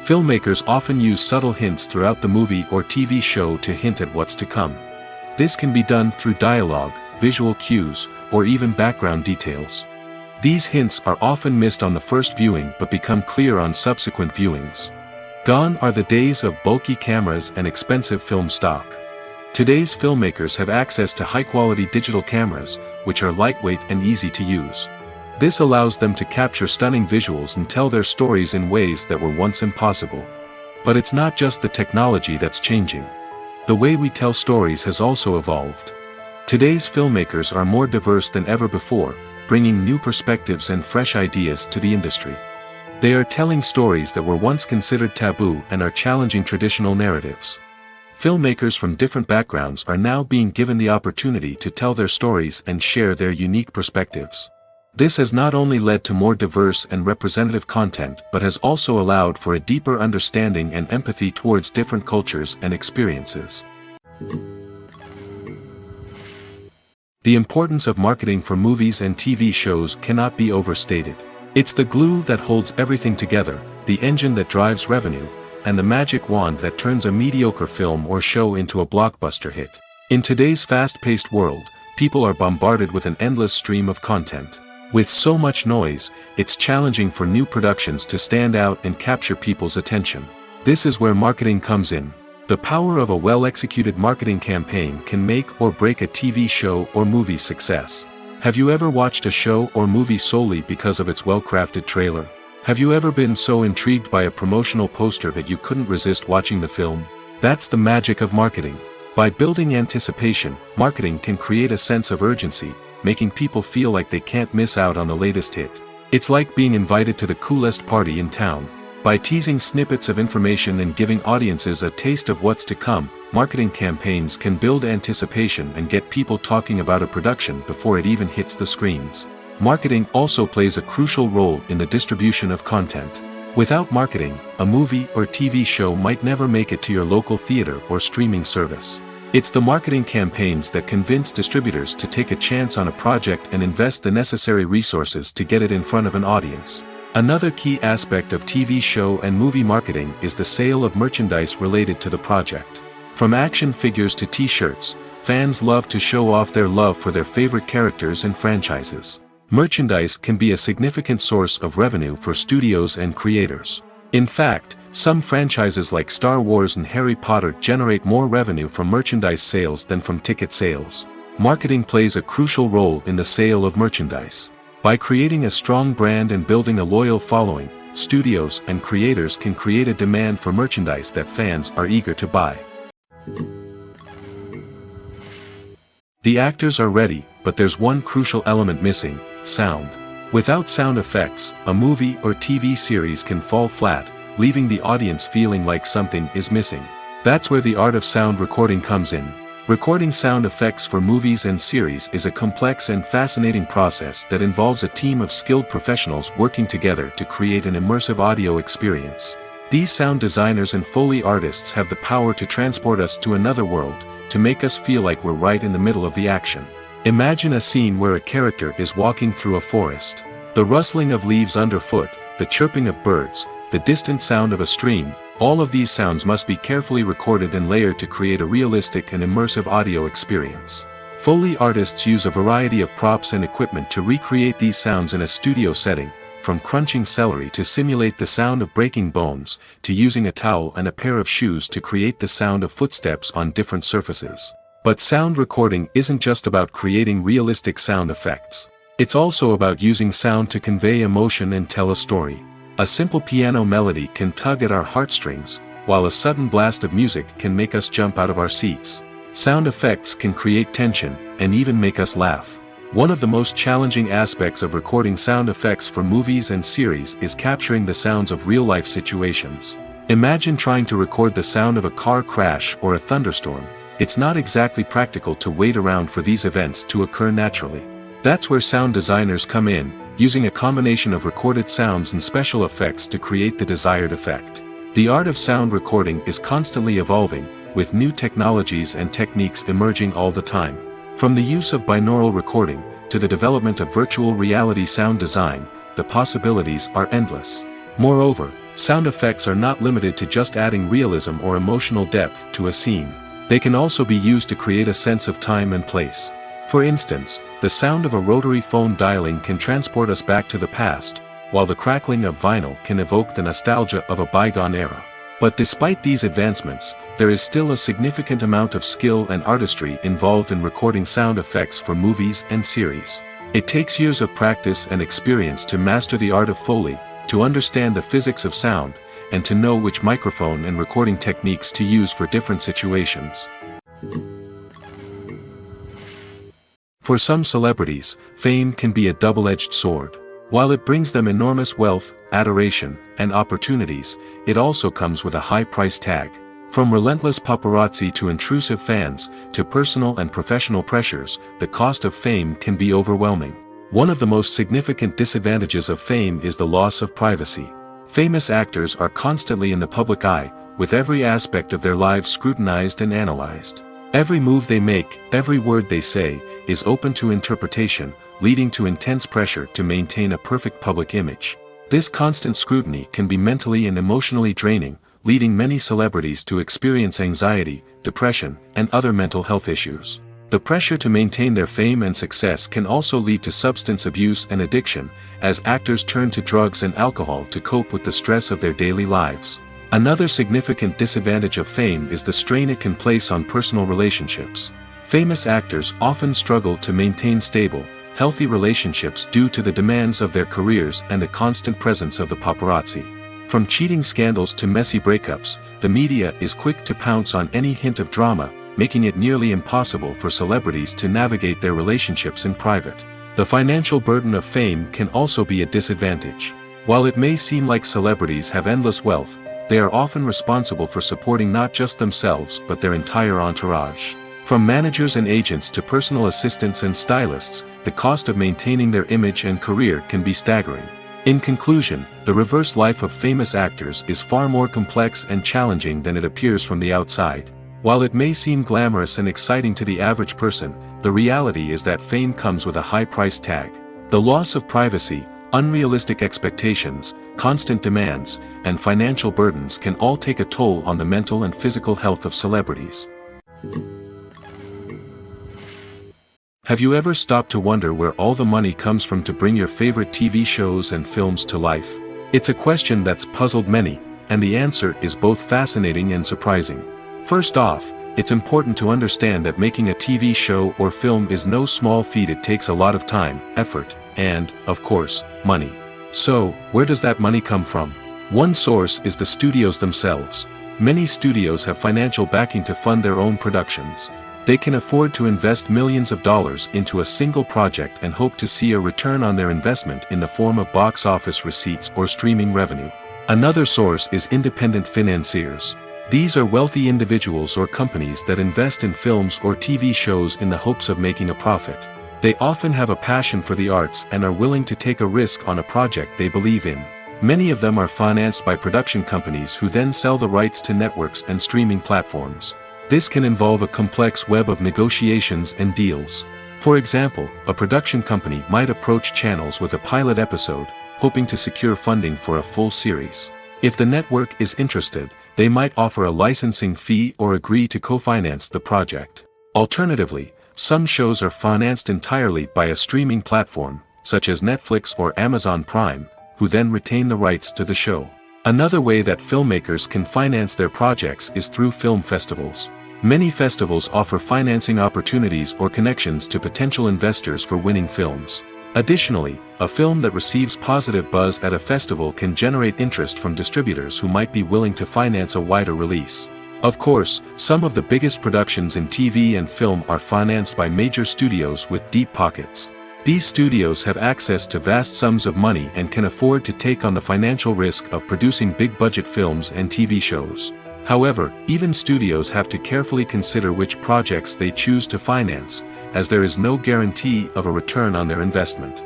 B: Filmmakers often use subtle hints throughout the movie or TV show to hint at what's to come. This can be done through dialogue, visual cues, or even background details. These hints are often missed on the first viewing but become clear on subsequent viewings. Gone are the days of bulky cameras and expensive film stock. Today's filmmakers have access to high-quality digital cameras, which are lightweight and easy to use. This allows them to capture stunning visuals and tell their stories in ways that were once impossible. But it's not just the technology that's changing. The way we tell stories has also evolved. Today's filmmakers are more diverse than ever before, bringing new perspectives and fresh ideas to the industry. They are telling stories that were once considered taboo and are challenging traditional narratives. Filmmakers from different backgrounds are now being given the opportunity to tell their stories and share their unique perspectives. This has not only led to more diverse and representative content but has also allowed for a deeper understanding and empathy towards different cultures and experiences. The importance of marketing for movies and TV shows cannot be overstated. It's the glue that holds everything together, the engine that drives revenue, and the magic wand that turns a mediocre film or show into a blockbuster hit. In today's fast-paced world, people are bombarded with an endless stream of content. With so much noise, it's challenging for new productions to stand out and capture people's attention. This is where marketing comes in. The power of a well-executed marketing campaign can make or break a TV show or movie's success. Have you ever watched a show or movie solely because of its well-crafted trailer? Have you ever been so intrigued by a promotional poster that you couldn't resist watching the film? That's the magic of marketing. By building anticipation, marketing can create a sense of urgency, making people feel like they can't miss out on the latest hit. It's like being invited to the coolest party in town. By teasing snippets of information and giving audiences a taste of what's to come, marketing campaigns can build anticipation and get people talking about a production before it even hits the screens. Marketing also plays a crucial role in the distribution of content. Without marketing, a movie or TV show might never make it to your local theater or streaming service. It's the marketing campaigns that convince distributors to take a chance on a project and invest the necessary resources to get it in front of an audience. Another key aspect of TV show and movie marketing is the sale of merchandise related to the project. From action figures to t-shirts, fans love to show off their love for their favorite characters and franchises. Merchandise can be a significant source of revenue for studios and creators. In fact, some franchises like Star Wars and Harry Potter generate more revenue from merchandise sales than from ticket sales. Marketing plays a crucial role in the sale of merchandise. By creating a strong brand and building a loyal following, studios and creators can create a demand for merchandise that fans are eager to buy. The actors are ready, but there's one crucial element missing: sound. Without sound effects, a movie or TV series can fall flat, leaving the audience feeling like something is missing. That's where the art of sound recording comes in. Recording sound effects for movies and series is a complex and fascinating process that involves a team of skilled professionals working together to create an immersive audio experience. These sound designers and Foley artists have the power to transport us to another world, to make us feel like we're right in the middle of the action. Imagine a scene where a character is walking through a forest. The rustling of leaves underfoot, the chirping of birds, the distant sound of a stream, all of these sounds must be carefully recorded and layered to create a realistic and immersive audio experience. Foley artists use a variety of props and equipment to recreate these sounds in a studio setting, from crunching celery to simulate the sound of breaking bones, to using a towel and a pair of shoes to create the sound of footsteps on different surfaces. But sound recording isn't just about creating realistic sound effects. It's also about using sound to convey emotion and tell a story. A simple piano melody can tug at our heartstrings, while a sudden blast of music can make us jump out of our seats. Sound effects can create tension, and even make us laugh. One of the most challenging aspects of recording sound effects for movies and series is capturing the sounds of real-life situations. Imagine trying to record the sound of a car crash or a thunderstorm. It's not exactly practical to wait around for these events to occur naturally. That's where sound designers come in, using a combination of recorded sounds and special effects to create the desired effect. The art of sound recording is constantly evolving, with new technologies and techniques emerging all the time. From the use of binaural recording, to the development of virtual reality sound design, the possibilities are endless. Moreover, sound effects are not limited to just adding realism or emotional depth to a scene. They can also be used to create a sense of time and place. For instance, the sound of a rotary phone dialing can transport us back to the past, while the crackling of vinyl can evoke the nostalgia of a bygone era. But despite these advancements, there is still a significant amount of skill and artistry involved in recording sound effects for movies and series. It takes years of practice and experience to master the art of Foley, to understand the physics of sound, and to know which microphone and recording techniques to use for different situations. For some celebrities, fame can be a double-edged sword. While it brings them enormous wealth, adoration, and opportunities, it also comes with a high price tag. From relentless paparazzi to intrusive fans, to personal and professional pressures, the cost of fame can be overwhelming. One of the most significant disadvantages of fame is the loss of privacy. Famous actors are constantly in the public eye, with every aspect of their lives scrutinized and analyzed. Every move they make, every word they say, is open to interpretation, leading to intense pressure to maintain a perfect public image. This constant scrutiny can be mentally and emotionally draining, leading many celebrities to experience anxiety, depression, and other mental health issues. The pressure to maintain their fame and success can also lead to substance abuse and addiction, as actors turn to drugs and alcohol to cope with the stress of their daily lives. Another significant disadvantage of fame is the strain it can place on personal relationships. Famous actors often struggle to maintain stable, healthy relationships due to the demands of their careers and the constant presence of the paparazzi. From cheating scandals to messy breakups, the media is quick to pounce on any hint of drama, making it nearly impossible for celebrities to navigate their relationships in private. The financial burden of fame can also be a disadvantage. While it may seem like celebrities have endless wealth, they are often responsible for supporting not just themselves but their entire entourage. From managers and agents to personal assistants and stylists, the cost of maintaining their image and career can be staggering. In conclusion, the reverse life of famous actors is far more complex and challenging than it appears from the outside. While it may seem glamorous and exciting to the average person, the reality is that fame comes with a high price tag. The loss of privacy, unrealistic expectations, constant demands, and financial burdens can all take a toll on the mental and physical health of celebrities. Have you ever stopped to wonder where all the money comes from to bring your favorite TV shows and films to life? It's a question that's puzzled many, and the answer is both fascinating and surprising. First off, it's important to understand that making a TV show or film is no small feat. It takes a lot of time, effort, and, of course, money. So, where does that money come from? One source is the studios themselves. Many studios have financial backing to fund their own productions. They can afford to invest millions of dollars into a single project and hope to see a return on their investment in the form of box office receipts or streaming revenue. Another source is independent financiers. These are wealthy individuals or companies that invest in films or TV shows in the hopes of making a profit. They often have a passion for the arts and are willing to take a risk on a project they believe in. Many of them are financed by production companies who then sell the rights to networks and streaming platforms. This can involve a complex web of negotiations and deals. For example, a production company might approach channels with a pilot episode, hoping to secure funding for a full series. If the network is interested, they might offer a licensing fee or agree to co-finance the project. Alternatively, some shows are financed entirely by a streaming platform, such as Netflix or Amazon Prime, who then retain the rights to the show. Another way that filmmakers can finance their projects is through film festivals. Many festivals offer financing opportunities or connections to potential investors for winning films. Additionally, a film that receives positive buzz at a festival can generate interest from distributors who might be willing to finance a wider release. Of course, some of the biggest productions in TV and film are financed by major studios with deep pockets. These studios have access to vast sums of money and can afford to take on the financial risk of producing big-budget films and TV shows. However, even studios have to carefully consider which projects they choose to finance, as there is no guarantee of a return on their investment.